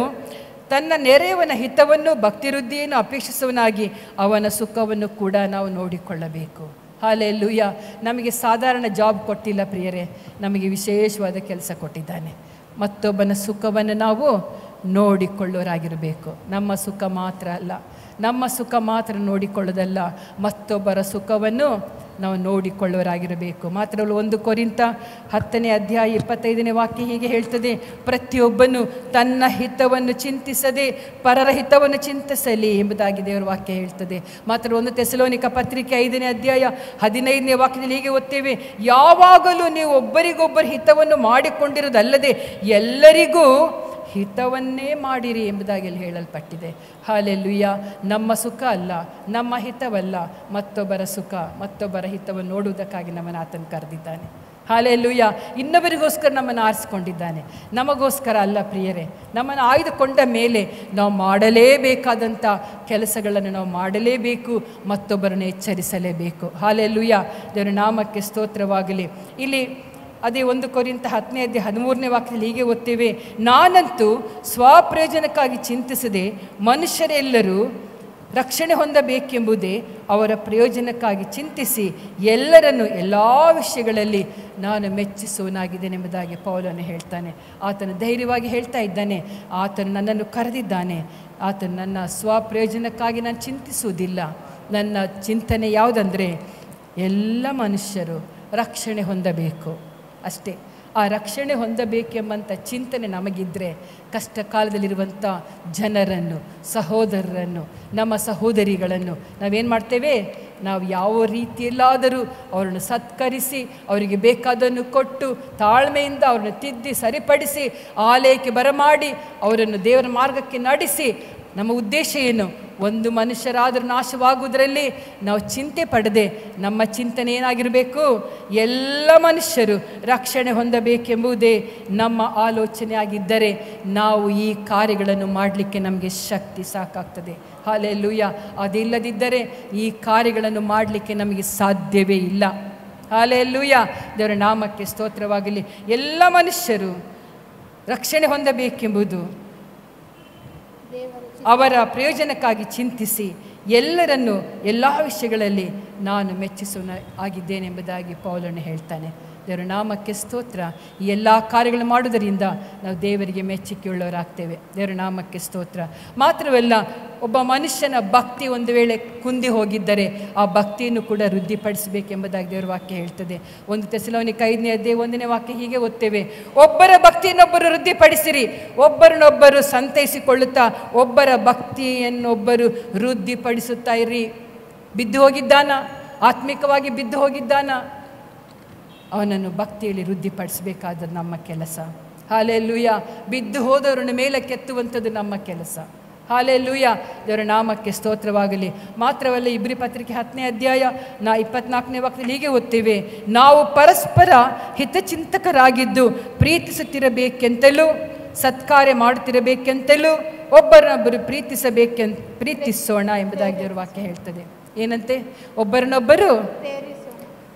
ತನ್ನ ನೆರೆಯವನ ಹಿತವನ್ನು ಭಕ್ತಿವೃದ್ಧಿಯನ್ನು ಅಪೇಕ್ಷಿಸುವನಾಗಿ ಅವನ ಸುಖವನ್ನು ಕೂಡ ನಾವು ನೋಡಿಕೊಳ್ಳಬೇಕು. ಹಲ್ಲೆಲೂಯಾ. ನಮಗೆ ಸಾಧಾರಣ ಜಾಬ್ ಕೊಟ್ಟಿಲ್ಲ ಪ್ರಿಯರೇ, ನಮಗೆ ವಿಶೇಷವಾದ ಕೆಲಸ ಕೊಟ್ಟಿದ್ದಾನೆ. ಮತ್ತೊಬ್ಬನ ಸುಖವನ್ನು ನಾವು ನೋಡಿಕೊಳ್ಳೋರಾಗಿರಬೇಕು. ನಮ್ಮ ಸುಖ ಮಾತ್ರ ಅಲ್ಲ, ನಮ್ಮ ಸುಖ ಮಾತ್ರ ನೋಡಿಕೊಳ್ಳೋದಲ್ಲ, ಮತ್ತೊಬ್ಬರ ಸುಖವನ್ನು ನಾವು ನೋಡಿಕೊಳ್ಳೋರಾಗಿರಬೇಕು. ಮಾತ್ರವಲ್ಲ 1 ಕೊರಿಂಥ 10ನೇ ಅಧ್ಯಾಯ 25ನೇ ವಾಕ್ಯ ಹೀಗೆ ಹೇಳ್ತದೆ, ಪ್ರತಿಯೊಬ್ಬನು ತನ್ನ ಹಿತವನ್ನು ಚಿಂತಿಸದೆ ಪರರ ಹಿತವನ್ನು ಚಿಂತಿಸಲಿ ಎಂಬುದಾಗಿ ದೇವರ ವಾಕ್ಯ ಹೇಳ್ತದೆ. ಮಾತ್ರ 1 ಥೆಸಲೋನಿಕ ಪತ್ರಿಕೆ 5ನೇ ಅಧ್ಯಾಯ 15ನೇ ವಾಕ್ಯದಲ್ಲಿ ಹೀಗೆ ಓದ್ತೇವೆ, ಯಾವಾಗಲೂ ನೀವು ಒಬ್ಬರಿಗೊಬ್ಬರು ಹಿತವನ್ನು ಮಾಡಿಕೊಂಡಿರುವುದಲ್ಲದೆ ಎಲ್ಲರಿಗೂ ಹಿತವನ್ನೇ ಮಾಡಿರಿ ಎಂಬುದಾಗಿ ಅಲ್ಲಿ ಹೇಳಲ್ಪಟ್ಟಿದೆ. ಹಾಲೆಲೂಯ. ನಮ್ಮ ಸುಖ ಅಲ್ಲ, ನಮ್ಮ ಹಿತವಲ್ಲ, ಮತ್ತೊಬ್ಬರ ಸುಖ ಮತ್ತೊಬ್ಬರ ಹಿತವನ್ನು ನೋಡುವುದಕ್ಕಾಗಿ ನಮ್ಮನ್ನು ಆತನು ಕರೆದಿದ್ದಾನೆ. ಹಾಲೆಲೂಯ. ಇನ್ನೊಬ್ಬರಿಗೋಸ್ಕರ ನಮ್ಮನ್ನು ಆರಿಸಿಕೊಂಡಿದ್ದಾನೆ, ನಮಗೋಸ್ಕರ ಅಲ್ಲ ಪ್ರಿಯರೇ. ನಮ್ಮನ್ನು ಆಯ್ದುಕೊಂಡ ಮೇಲೆ ನಾವು ಮಾಡಲೇಬೇಕಾದಂಥ ಕೆಲಸಗಳನ್ನು ನಾವು ಮಾಡಲೇಬೇಕು, ಮತ್ತೊಬ್ಬರನ್ನು ಎಚ್ಚರಿಸಲೇಬೇಕು. ಹಾಲೆಲೂಯ. ದೇವರ ನಾಮಕ್ಕೆ ಸ್ತೋತ್ರವಾಗಲಿ. ಇಲ್ಲಿ ಅದೇ 1 ಕೊರಿಂಥ 10ನೇ ಅಧ್ಯಾಯ 13ನೇ ವಾಕ್ಯದಲ್ಲಿ ಹೀಗೆ ಓದ್ತೇವೆ, ನಾನಂತೂ ಸ್ವಪ್ರಯೋಜನಕ್ಕಾಗಿ ಚಿಂತಿಸದೆ ಮನುಷ್ಯರೆಲ್ಲರೂ ರಕ್ಷಣೆ ಹೊಂದಬೇಕೆಂಬುದೇ ಅವರ ಪ್ರಯೋಜನಕ್ಕಾಗಿ ಚಿಂತಿಸಿ ಎಲ್ಲರನ್ನು ಎಲ್ಲ ವಿಷಯಗಳಲ್ಲಿ ನಾನು ಮೆಚ್ಚಿಸುವನಾಗಿದ್ದೇನೆಂಬುದಾಗಿ ಪೌಲನು ಹೇಳ್ತಾನೆ. ಆತನು ಧೈರ್ಯವಾಗಿ ಹೇಳ್ತಾ ಇದ್ದಾನೆ, ಆತನು ನನ್ನನ್ನು ಕರೆದಿದ್ದಾನೆ, ಆತನು ನನ್ನ ಸ್ವಪ್ರಯೋಜನಕ್ಕಾಗಿ ನಾನು ಚಿಂತಿಸುವುದಿಲ್ಲ. ನನ್ನ ಚಿಂತನೆ ಯಾವುದಂದರೆ ಎಲ್ಲ ಮನುಷ್ಯರು ರಕ್ಷಣೆ ಹೊಂದಬೇಕು ಅಷ್ಟೇ. ಆ ರಕ್ಷಣೆ ಹೊಂದಬೇಕೆಂಬಂಥ ಚಿಂತನೆ ನಮಗಿದ್ದರೆ ಕಷ್ಟ ಕಾಲದಲ್ಲಿರುವಂಥ ಜನರನ್ನು, ಸಹೋದರರನ್ನು, ನಮ್ಮ ಸಹೋದರಿಗಳನ್ನು ನಾವೇನು ಮಾಡ್ತೇವೆ? ನಾವು ಯಾವ ರೀತಿಯಲ್ಲಾದರೂ ಅವರನ್ನು ಸತ್ಕರಿಸಿ ಅವರಿಗೆ ಬೇಕಾದನ್ನು ಕೊಟ್ಟು ತಾಳ್ಮೆಯಿಂದ ಅವರನ್ನು ತಿದ್ದಿ ಸರಿಪಡಿಸಿ ಆಲಯಕ್ಕೆ ಬರಮಾಡಿ ಅವರನ್ನು ದೇವರ ಮಾರ್ಗಕ್ಕೆ ನಡೆಸಿ, ನಮ್ಮ ಉದ್ದೇಶ ಏನು? ಒಂದು ಮನುಷ್ಯರಾದರೂ ನಾಶವಾಗುವುದರಲ್ಲಿ ನಾವು ಚಿಂತೆ ಪಡದೆ ನಮ್ಮ ಚಿಂತನೆ ಏನಾಗಿರಬೇಕು? ಎಲ್ಲ ಮನುಷ್ಯರು ರಕ್ಷಣೆ ಹೊಂದಬೇಕೆಂಬುದೇ ನಮ್ಮ ಆಲೋಚನೆ ಆಗಿದ್ದರೆ ನಾವು ಈ ಕಾರ್ಯಗಳನ್ನು ಮಾಡಲಿಕ್ಕೆ ನಮಗೆ ಶಕ್ತಿ ಸಾಕಾಗ್ತದೆ. ಹಾಲೆಲೂಯ. ಅದಿಲ್ಲದಿದ್ದರೆ ಈ ಕಾರ್ಯಗಳನ್ನು ಮಾಡಲಿಕ್ಕೆ ನಮಗೆ ಸಾಧ್ಯವೇ ಇಲ್ಲ. ಹಾಲೆಲೂಯ. ದೇವರ ನಾಮಕ್ಕೆ ಸ್ತೋತ್ರವಾಗಲಿ. ಎಲ್ಲ ಮನುಷ್ಯರು ರಕ್ಷಣೆ ಹೊಂದಬೇಕೆಂಬುದು ಅವರ ಪ್ರಯೋಜನಕ್ಕಾಗಿ ಚಿಂತಿಸಿ ಎಲ್ಲರನ್ನು ಎಲ್ಲ ವಿಷಯಗಳಲ್ಲಿ ನಾನು ಮೆಚ್ಚಿಸುವ ಆಗಿದ್ದೇನೆಂಬುದಾಗಿ ಪೌಲನು ಹೇಳ್ತಾನೆ. ದೇವರ ನಾಮಕ್ಕೆ ಸ್ತೋತ್ರ. ಈ ಎಲ್ಲ ಕಾರ್ಯಗಳು ಮಾಡುವುದರಿಂದ ನಾವು ದೇವರಿಗೆ ಮೆಚ್ಚುಗೆಯುಳ್ಳವರಾಗ್ತೇವೆ. ದೇವರ ನಾಮಕ್ಕೆ ಸ್ತೋತ್ರ. ಮಾತ್ರವಲ್ಲ, ಒಬ್ಬ ಮನುಷ್ಯನ ಭಕ್ತಿ ಒಂದು ವೇಳೆ ಕುಂದಿ ಹೋಗಿದ್ದರೆ ಆ ಭಕ್ತಿಯನ್ನು ಕೂಡ ವೃದ್ಧಿಪಡಿಸಬೇಕೆಂಬುದಾಗಿ ದೇವರ ವಾಕ್ಯ ಹೇಳ್ತದೆ. 1 ಥೆಸಲೋನಿಕ 5ನೇ ಅಧ್ಯಾಯ 1ನೇ ವಾಕ್ಯ ಹೀಗೆ ಓದ್ತೇವೆ, ಒಬ್ಬರ ಭಕ್ತಿಯನ್ನೊಬ್ಬರು ವೃದ್ಧಿಪಡಿಸಿರಿ, ಒಬ್ಬರನ್ನೊಬ್ಬರು ಸಂತೈಸಿಕೊಳ್ಳುತ್ತಾ ಒಬ್ಬರ ಭಕ್ತಿಯನ್ನೊಬ್ಬರು ವೃದ್ಧಿಪಡಿಸುತ್ತಾ ಇರಿ. ಬಿದ್ದು ಹೋಗಿದ್ದಾನ, ಆತ್ಮಿಕವಾಗಿ ಬಿದ್ದು ಹೋಗಿದ್ದಾನ, ಅವನನ್ನು ಭಕ್ತಿಯಲ್ಲಿ ವೃದ್ಧಿಪಡಿಸಬೇಕಾದ ನಮ್ಮ ಕೆಲಸ. ಹಾಲೆಲೂಯ. ಬಿದ್ದು ಹೋದವರನ್ನು ಮೇಲಕ್ಕೆತ್ತುವಂಥದ್ದು ನಮ್ಮ ಕೆಲಸ. ಹಾಲೆಲೂಯ. ದೇವರ ನಾಮಕ್ಕೆ ಸ್ತೋತ್ರವಾಗಲಿ. ಮಾತ್ರವಲ್ಲ, ಇಬ್ರಿ ಪತ್ರಿಕೆ 10ನೇ ಅಧ್ಯಾಯ 24ನೇ ವಾಕ್ಯದಲ್ಲಿ ಹೀಗೆ ಓದ್ತೇವೆ, ನಾವು ಪರಸ್ಪರ ಹಿತಚಿಂತಕರಾಗಿದ್ದು ಪ್ರೀತಿಸುತ್ತಿರಬೇಕೆಂತಲೂ ಸತ್ಕಾರ್ಯ ಮಾಡುತ್ತಿರಬೇಕೆಂತಲೂ ಒಬ್ಬರನ್ನೊಬ್ಬರು ಪ್ರೀತಿಸೋಣ ಎಂಬುದಾಗಿ ದೇವರ ವಾಕ್ಯ ಹೇಳ್ತದೆ. ಏನಂತೆ?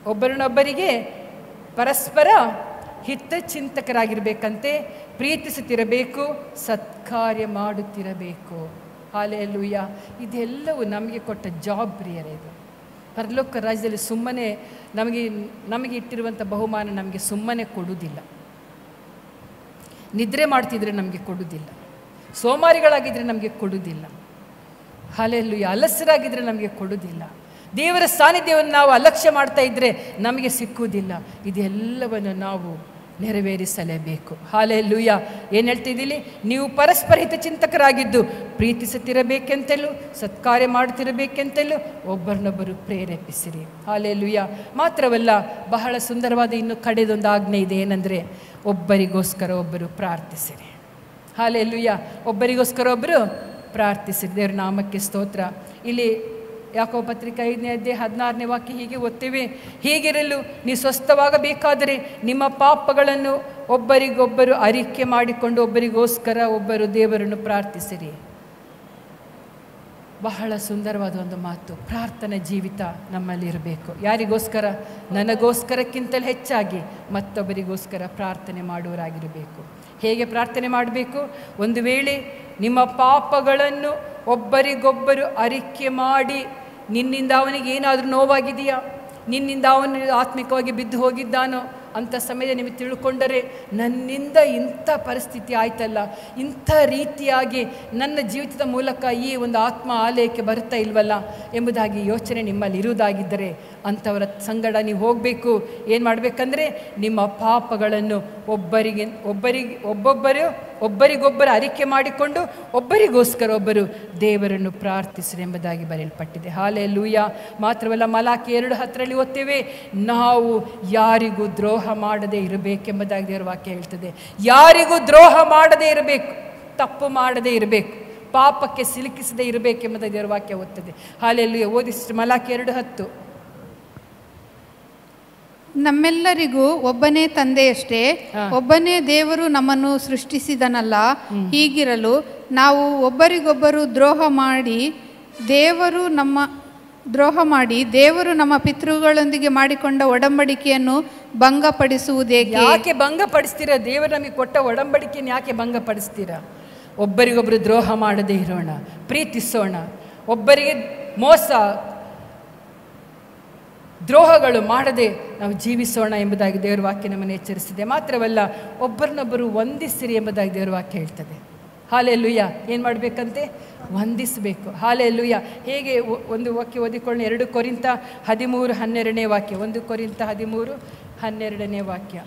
ಒಬ್ಬರನ್ನೊಬ್ಬರಿಗೆ ಪರಸ್ಪರ ಹಿತಚಿಂತಕರಾಗಿರಬೇಕಂತೆ, ಪ್ರೀತಿಸುತ್ತಿರಬೇಕು, ಸತ್ಕಾರ್ಯ ಮಾಡುತ್ತಿರಬೇಕು. ಹಾಲೆಲೂಯ. ಇದೆಲ್ಲವೂ ನಮಗೆ ಕೊಟ್ಟ ಜಾಬ್ ಪ್ರಿಯರೇ. ಇದು ಪರಲೋಕ ರಾಜ್ಯದಲ್ಲಿ ಸುಮ್ಮನೆ ನಮಗೆ ಇಟ್ಟಿರುವಂಥ ಬಹುಮಾನ ನಮಗೆ ಸುಮ್ಮನೆ ಕೊಡುವುದಿಲ್ಲ. ನಿದ್ರೆ ಮಾಡ್ತಿದ್ರೆ ನಮಗೆ ಕೊಡುವುದಿಲ್ಲ, ಸೋಮಾರಿಗಳಾಗಿದ್ದರೆ ನಮಗೆ ಕೊಡುವುದಿಲ್ಲ, ಹಾಲೆಲೂಯ, ಅಲಸರಾಗಿದ್ದರೆ ನಮಗೆ ಕೊಡುವುದಿಲ್ಲ, ದೇವರ ಸಾನ್ನಿಧ್ಯವನ್ನು ನಾವು ಅಲಕ್ಷ್ಯ ಮಾಡ್ತಾ ಇದ್ದರೆ ನಮಗೆ ಸಿಕ್ಕುವುದಿಲ್ಲ. ಇದೆಲ್ಲವನ್ನು ನಾವು ನೆರವೇರಿಸಲೇಬೇಕು. ಹಾಲೆಲೂಯ. ಏನು ಹೇಳ್ತಿದ್ದೀಲಿ? ನೀವು ಪರಸ್ಪರ ಹಿತಚಿಂತಕರಾಗಿದ್ದು ಪ್ರೀತಿಸುತ್ತಿರಬೇಕೆಂತಲೂ ಸತ್ಕಾರ್ಯ ಮಾಡುತ್ತಿರಬೇಕೆಂತಲೂ ಒಬ್ಬರನ್ನೊಬ್ಬರು ಪ್ರೇರೇಪಿಸಿರಿ. ಹಾಲೆಲೂಯ. ಮಾತ್ರವಲ್ಲ, ಬಹಳ ಸುಂದರವಾದ ಇನ್ನು ಕಡೆದೊಂದು ಆಜ್ಞೆ ಇದೆ. ಏನಂದರೆ, ಒಬ್ಬರಿಗೋಸ್ಕರ ಒಬ್ಬರು ಪ್ರಾರ್ಥಿಸಿರಿ. ಹಾಲೆಲೂಯ. ಒಬ್ಬರಿಗೋಸ್ಕರ ಒಬ್ಬರು ಪ್ರಾರ್ಥಿಸಿರಿ. ದೇವರ ನಾಮಕ್ಕೆ ಸ್ತೋತ್ರ. ಇಲ್ಲಿ ಯಾಕೋಬ ಪತ್ರಿಕೆ 5ನೇ ಅಧ್ಯಾಯ 16ನೇ ವಾಕ್ಯ ಹೀಗೆ ಓದ್ತೇವೆ, ಹೀಗಿರಲು ನೀವು ಸ್ವಸ್ಥವಾಗಬೇಕಾದರೆ ನಿಮ್ಮ ಪಾಪಗಳನ್ನು ಒಬ್ಬರಿಗೊಬ್ಬರು ಅರಿಕೆ ಮಾಡಿಕೊಂಡು ಒಬ್ಬರಿಗೋಸ್ಕರ ಒಬ್ಬರು ದೇವರನ್ನು ಪ್ರಾರ್ಥಿಸಿರಿ. ಬಹಳ ಸುಂದರವಾದ ಒಂದು ಮಾತು. ಪ್ರಾರ್ಥನಾ ಜೀವಿತ ನಮ್ಮಲ್ಲಿ ಇರಬೇಕು. ಯಾರಿಗೋಸ್ಕರ? ನನಗೋಸ್ಕರಕ್ಕಿಂತಲೂ ಹೆಚ್ಚಾಗಿ ಮತ್ತೊಬ್ಬರಿಗೋಸ್ಕರ ಪ್ರಾರ್ಥನೆ ಮಾಡುವರಾಗಿರಬೇಕು. ಹೇಗೆ ಪ್ರಾರ್ಥನೆ ಮಾಡಬೇಕು? ಒಂದು ವೇಳೆ ನಿಮ್ಮ ಪಾಪಗಳನ್ನು ಒಬ್ಬರಿಗೊಬ್ಬರು ಅರಿಕೆ ಮಾಡಿ, ನಿನ್ನಿಂದ ಅವನಿಗೆ ಏನಾದರೂ ನೋವಾಗಿದೆಯಾ, ನಿನ್ನಿಂದ ಅವನು ಆತ್ಮಿಕವಾಗಿ ಬಿದ್ದು ಹೋಗಿದ್ದಾನೋ, ಅಂಥ ಸಮಯದಲ್ಲಿ ನೀವು ತಿಳ್ಕೊಂಡರೆ ನನ್ನಿಂದ ಇಂಥ ಪರಿಸ್ಥಿತಿ ಆಯ್ತಲ್ಲ, ಇಂಥ ರೀತಿಯಾಗಿ ನನ್ನ ಜೀವಿತದ ಮೂಲಕ ಈ ಒಂದು ಆತ್ಮ ಆಲಯಕ್ಕೆ ಬರ್ತಾ ಇಲ್ವಲ್ಲ ಎಂಬುದಾಗಿ ಯೋಚನೆ ನಿಮ್ಮಲ್ಲಿ ಇರುವುದಾಗಿದ್ದರೆ ಅಂಥವರ ಸಂಗಡ ನೀವು ಹೋಗಬೇಕು. ಏನು ಮಾಡಬೇಕಂದ್ರೆ ನಿಮ್ಮ ಪಾಪಗಳನ್ನು ಒಬ್ಬರಿಗೊಬ್ಬರು ಅರಿಕೆ ಮಾಡಿಕೊಂಡು ಒಬ್ಬರಿಗೋಸ್ಕರ ಒಬ್ಬರು ದೇವರನ್ನು ಪ್ರಾರ್ಥಿಸಿರಿ ಎಂಬುದಾಗಿ ಬರೆಯಲ್ಪಟ್ಟಿದೆ. ಹಾಲೆಲೂಯ. ಮಾತ್ರವಲ್ಲ, ಮಲಾಕಿ 2:10 ಓದ್ತೇವೆ, ನಾವು ಯಾರಿಗೂ ದ್ರೋಹ ಮಾಡದೇ ಇರಬೇಕೆಂಬುದಾಗಿ ದೇವರ ವಾಕ್ಯ ಹೇಳ್ತದೆ. ಯಾರಿಗೂ ದ್ರೋಹ ಮಾಡದೇ ಇರಬೇಕು, ತಪ್ಪು ಮಾಡದೇ ಇರಬೇಕು, ಪಾಪಕ್ಕೆ ಸಿಲುಕಿಸದೇ ಇರಬೇಕೆಂಬುದಾಗಿ ದೇವರ ವಾಕ್ಯ ಓದ್ತದೆ. ಹಾಲೆಲೂಯ. ಓದಿಸಿದ್ರೆ ಮಲಾಕಿ 2:10. ನಮ್ಮೆಲ್ಲರಿಗೂ ಒಬ್ಬನೇ ತಂದೆಯಷ್ಟೇ, ಒಬ್ಬನೇ ದೇವರು ನಮ್ಮನ್ನು ಸೃಷ್ಟಿಸಿದನಲ್ಲ. ಹೀಗಿರಲು ನಾವು ಒಬ್ಬರಿಗೊಬ್ಬರು ದ್ರೋಹ ಮಾಡಿ ದೇವರು ನಮ್ಮ ಪಿತೃಗಳೊಂದಿಗೆ ಮಾಡಿಕೊಂಡ ಒಡಂಬಡಿಕೆಯನ್ನು ಭಂಗಪಡಿಸುವುದೇಕೆ? ಯಾಕೆ ಭಂಗಪಡಿಸ್ತೀರಾ? ದೇವರು ನಮಗೆ ಕೊಟ್ಟ ಒಡಂಬಡಿಕೆಯನ್ನು ಯಾಕೆ ಭಂಗಪಡಿಸ್ತೀರಾ? ಒಬ್ಬರಿಗೊಬ್ಬರು ದ್ರೋಹ ಮಾಡದೇ ಇರೋಣ, ಪ್ರೀತಿಸೋಣ, ಒಬ್ಬರಿಗೆ ಮೋಸ ದ್ರೋಹಗಳು ಮಾಡದೆ ನಾವು ಜೀವಿಸೋಣ ಎಂಬುದಾಗಿ ದೇವರ ವಾಕ್ಯ ನಮ್ಮನ್ನು ಎಚ್ಚರಿಸಿದೆ. ಮಾತ್ರವಲ್ಲ, ಒಬ್ಬರನ್ನೊಬ್ಬರು ವಂದಿಸಿರಿ ಎಂಬುದಾಗಿ ದೇವರ ವಾಕ್ಯ ಹೇಳ್ತದೆ. ಹಾಲೆಲೂಯ. ಏನು ಮಾಡಬೇಕಂತೆ? ವಂದಿಸಬೇಕು. ಹಾಲೆಲೂಯ. ಹೇಗೆ ಒಂದು ವಾಕ್ಯ ಓದಿಕೊಳ್ಳೋಣ. 2 ಕೊರಿಂಥ 13:12 ವಾಕ್ಯ. 1 ಕೊರಿಂಥ 13:12 ವಾಕ್ಯ.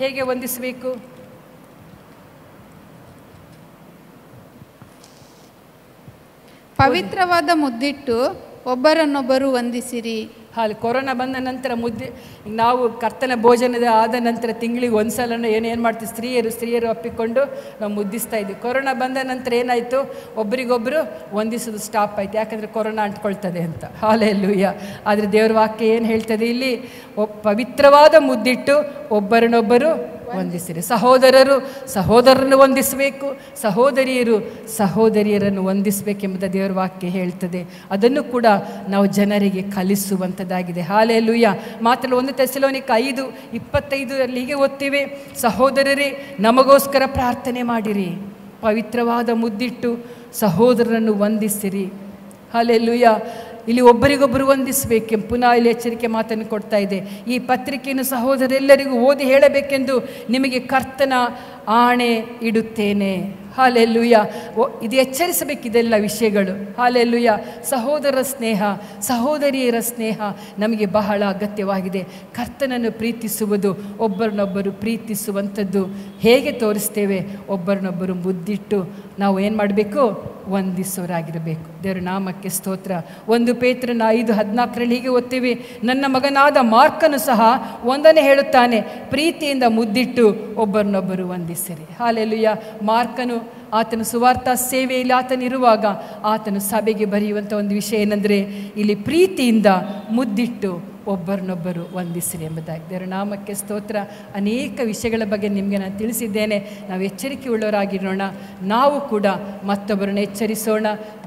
ಹೇಗೆ ವಂದಿಸಬೇಕು? ಪವಿತ್ರವಾದ ಮುದ್ದಿಟ್ಟು ಒಬ್ಬರನ್ನೊಬ್ಬರು ವಂದಿಸಿರಿ. ಕೊರೋನಾ ಬಂದ ನಂತರ ನಾವು ಕರ್ತನ ಭೋಜನದ ಆದ ನಂತರ ತಿಂಗಳಿಗೆ ಒಂದು ಸಲ ಏನೇನು ಮಾಡ್ತೀವಿ, ಸ್ತ್ರೀಯರು ಅಪ್ಪಿಕೊಂಡು ನಾವು ಮುದ್ದಿಸ್ತಾ ಇದ್ವಿ. ಕೊರೋನಾ ಬಂದ ನಂತರ ಏನಾಯಿತು? ಒಬ್ಬರಿಗೊಬ್ಬರು ವಂದಿಸೋದು ಸ್ಟಾಪ್ ಆಯಿತು. ಯಾಕಂದರೆ ಕೊರೋನಾ ಅಂಟ್ಕೊಳ್ತದೆ ಅಂತ. ಹಾಲೆಲೂಯ. ಆದರೆ ದೇವರ ವಾಕ್ಯ ಏನು ಹೇಳ್ತದೆ ಇಲ್ಲಿ? ಪವಿತ್ರವಾದ ಮುದ್ದಿಟ್ಟು ಒಬ್ಬರನ್ನೊಬ್ಬರು ವಂದಿಸಿರಿ. ಸಹೋದರರನ್ನು ವಂದಿಸಬೇಕು, ಸಹೋದರಿಯರನ್ನು ವಂದಿಸಬೇಕೆಂಬುದು ದೇವರ ವಾಕ್ಯ ಹೇಳ್ತದೆ. ಅದನ್ನು ಕೂಡ ನಾವು ಜನರಿಗೆ ಕಲಿಸುವಂಥದ್ದಾಗಿದೆ. ಹಾಲೆಲೂಯ. ಮಾತ್ರ 1 ಥೆಸಲೋನಿಕ 5:25 ಹೀಗೆ ಓದ್ತೀವಿ, ಸಹೋದರರೇ ನಮಗೋಸ್ಕರ ಪ್ರಾರ್ಥನೆ ಮಾಡಿರಿ, ಪವಿತ್ರವಾದ ಮುದ್ದಿಟ್ಟು ಸಹೋದರರನ್ನು ವಂದಿಸಿರಿ. ಹಾಲೆಲೂಯ. ಇಲ್ಲಿ ಒಬ್ಬರಿಗೊಬ್ಬರು ವಂದಿಸಬೇಕೆ. ಪುನಃ ಇಲ್ಲಿ ಎಚ್ಚರಿಕೆ ಮಾತನ್ನು ಕೊಡ್ತಾ ಇದೆ. ಈ ಪತ್ರಿಕೆಯನ್ನು ಸಹೋದರೆಲ್ಲರಿಗೂ ಓದಿ ಹೇಳಬೇಕೆಂದು ನಿಮಗೆ ಕರ್ತನ ಆಣೆ ಇಡುತ್ತೇನೆ. ಹಾಲೆಲೂಯ. ಇದು ಎಚ್ಚರಿಸಬೇಕಿದೆಲ್ಲ ವಿಷಯಗಳು. ಹಾಲೆಲೂಯ. ಸಹೋದರ ಸ್ನೇಹ, ಸಹೋದರಿಯರ ಸ್ನೇಹ ನಮಗೆ ಬಹಳ ಅಗತ್ಯವಾಗಿದೆ. ಕರ್ತನನ್ನು ಪ್ರೀತಿಸುವುದು, ಒಬ್ಬರನ್ನೊಬ್ಬರು ಪ್ರೀತಿಸುವಂಥದ್ದು ಹೇಗೆ ತೋರಿಸ್ತೇವೆ? ಒಬ್ಬರನ್ನೊಬ್ಬರು ಮುದ್ದಿಟ್ಟು ನಾವು ಏನು ಮಾಡಬೇಕು? ವಂದಿಸೋರಾಗಿರಬೇಕು. ದೇವರ ನಾಮಕ್ಕೆ ಸ್ತೋತ್ರ. 1 ಪೇತ್ರನ 5:14 ಹೀಗೆ ಓದ್ತೀವಿ, ನನ್ನ ಮಗನಾದ ಮಾರ್ಕನು ಸಹ ಒಂದನ್ನೇ ಹೇಳುತ್ತಾನೆ, ಪ್ರೀತಿಯಿಂದ ಮುದ್ದಿಟ್ಟು ಒಬ್ಬರನ್ನೊಬ್ಬರು ವಂದಿಸಿರಿ. ಹಾಲೆಲೂಯ. ಮಾರ್ಕನು ಆತನ ಸುವಾರ್ಥ ಸೇವೆಯಲ್ಲಿ ಆತನಿರುವಾಗ ಆತನು ಸಭೆಗೆ ಬರೆಯುವಂಥ ಒಂದು ವಿಷಯ ಏನಂದರೆ, ಇಲ್ಲಿ ಪ್ರೀತಿಯಿಂದ ಮುದ್ದಿಟ್ಟು ಒಬ್ಬರನ್ನೊಬ್ಬರು ವಂದಿಸಿರಿ ಎಂಬುದಾಗಿ. ದೇವರ ನಾಮಕ್ಕೆ ಸ್ತೋತ್ರ. ಅನೇಕ ವಿಷಯಗಳ ಬಗ್ಗೆ ನಿಮಗೆ ನಾನು ತಿಳಿಸಿದ್ದೇನೆ. ನಾವು ಎಚ್ಚರಿಕೆ ಉಳ್ಳವರಾಗಿರೋಣ. ನಾವು ಕೂಡ ಮತ್ತೊಬ್ಬರನ್ನು ಎಚ್ಚರಿಸೋಣ.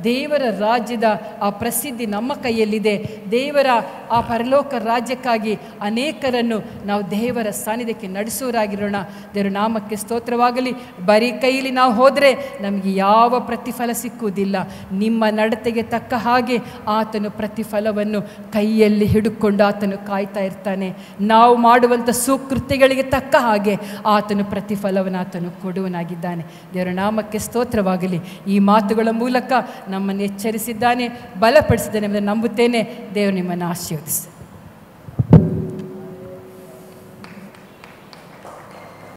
ದೇವರ ರಾಜ್ಯದ ಆ ಪ್ರಸಿದ್ಧಿ ನಮ್ಮ ಕೈಯಲ್ಲಿದೆ. ದೇವರ ಆ ಪರಲೋಕ ರಾಜ್ಯಕ್ಕಾಗಿ ಅನೇಕರನ್ನು ನಾವು ದೇವರ ಸಾನ್ನಿಧ್ಯಕ್ಕೆ ನಡೆಸುವರಾಗಿರೋಣ. ದೇವರ ನಾಮಕ್ಕೆ ಸ್ತೋತ್ರವಾಗಲಿ. ಬರೀ ಕೈಯಲ್ಲಿ ನಾವು ಹೋದರೆ ನಮಗೆ ಯಾವ ಪ್ರತಿಫಲ ಸಿಕ್ಕುವುದಿಲ್ಲ. ನಿಮ್ಮ ನಡತೆಗೆ ತಕ್ಕ ಹಾಗೆ ಆತನು ಪ್ರತಿಫಲವನ್ನು ಕೈಯಲ್ಲಿ ಹಿಡುಕೊಂಡು ಆತನು ಕಾಯ್ತಾ ಇರ್ತಾನೆ. ನಾವು ಮಾಡುವಂಥ ಸುಕೃತ್ಯಗಳಿಗೆ ತಕ್ಕ ಹಾಗೆ ಆತನು ಪ್ರತಿಫಲವನ್ನು ಆತನು ಕೊಡುವನಾಗಿದ್ದಾನೆ. ದೇವರ ನಾಮಕ್ಕೆ ಸ್ತೋತ್ರವಾಗಲಿ. ಈ ಮಾತುಗಳ ಮೂಲಕ ನಮ್ಮನ್ನು ಎಚ್ಚರಿಸಿದ್ದಾನೆ, ಬಲಪಡಿಸಿದ್ದಾನೆ ಎಂಬುದನ್ನು ನಂಬುತ್ತೇನೆ. ದೇವರು ನಿಮ್ಮನ್ನು ಆಶೀರ್ವದಿಸಿ.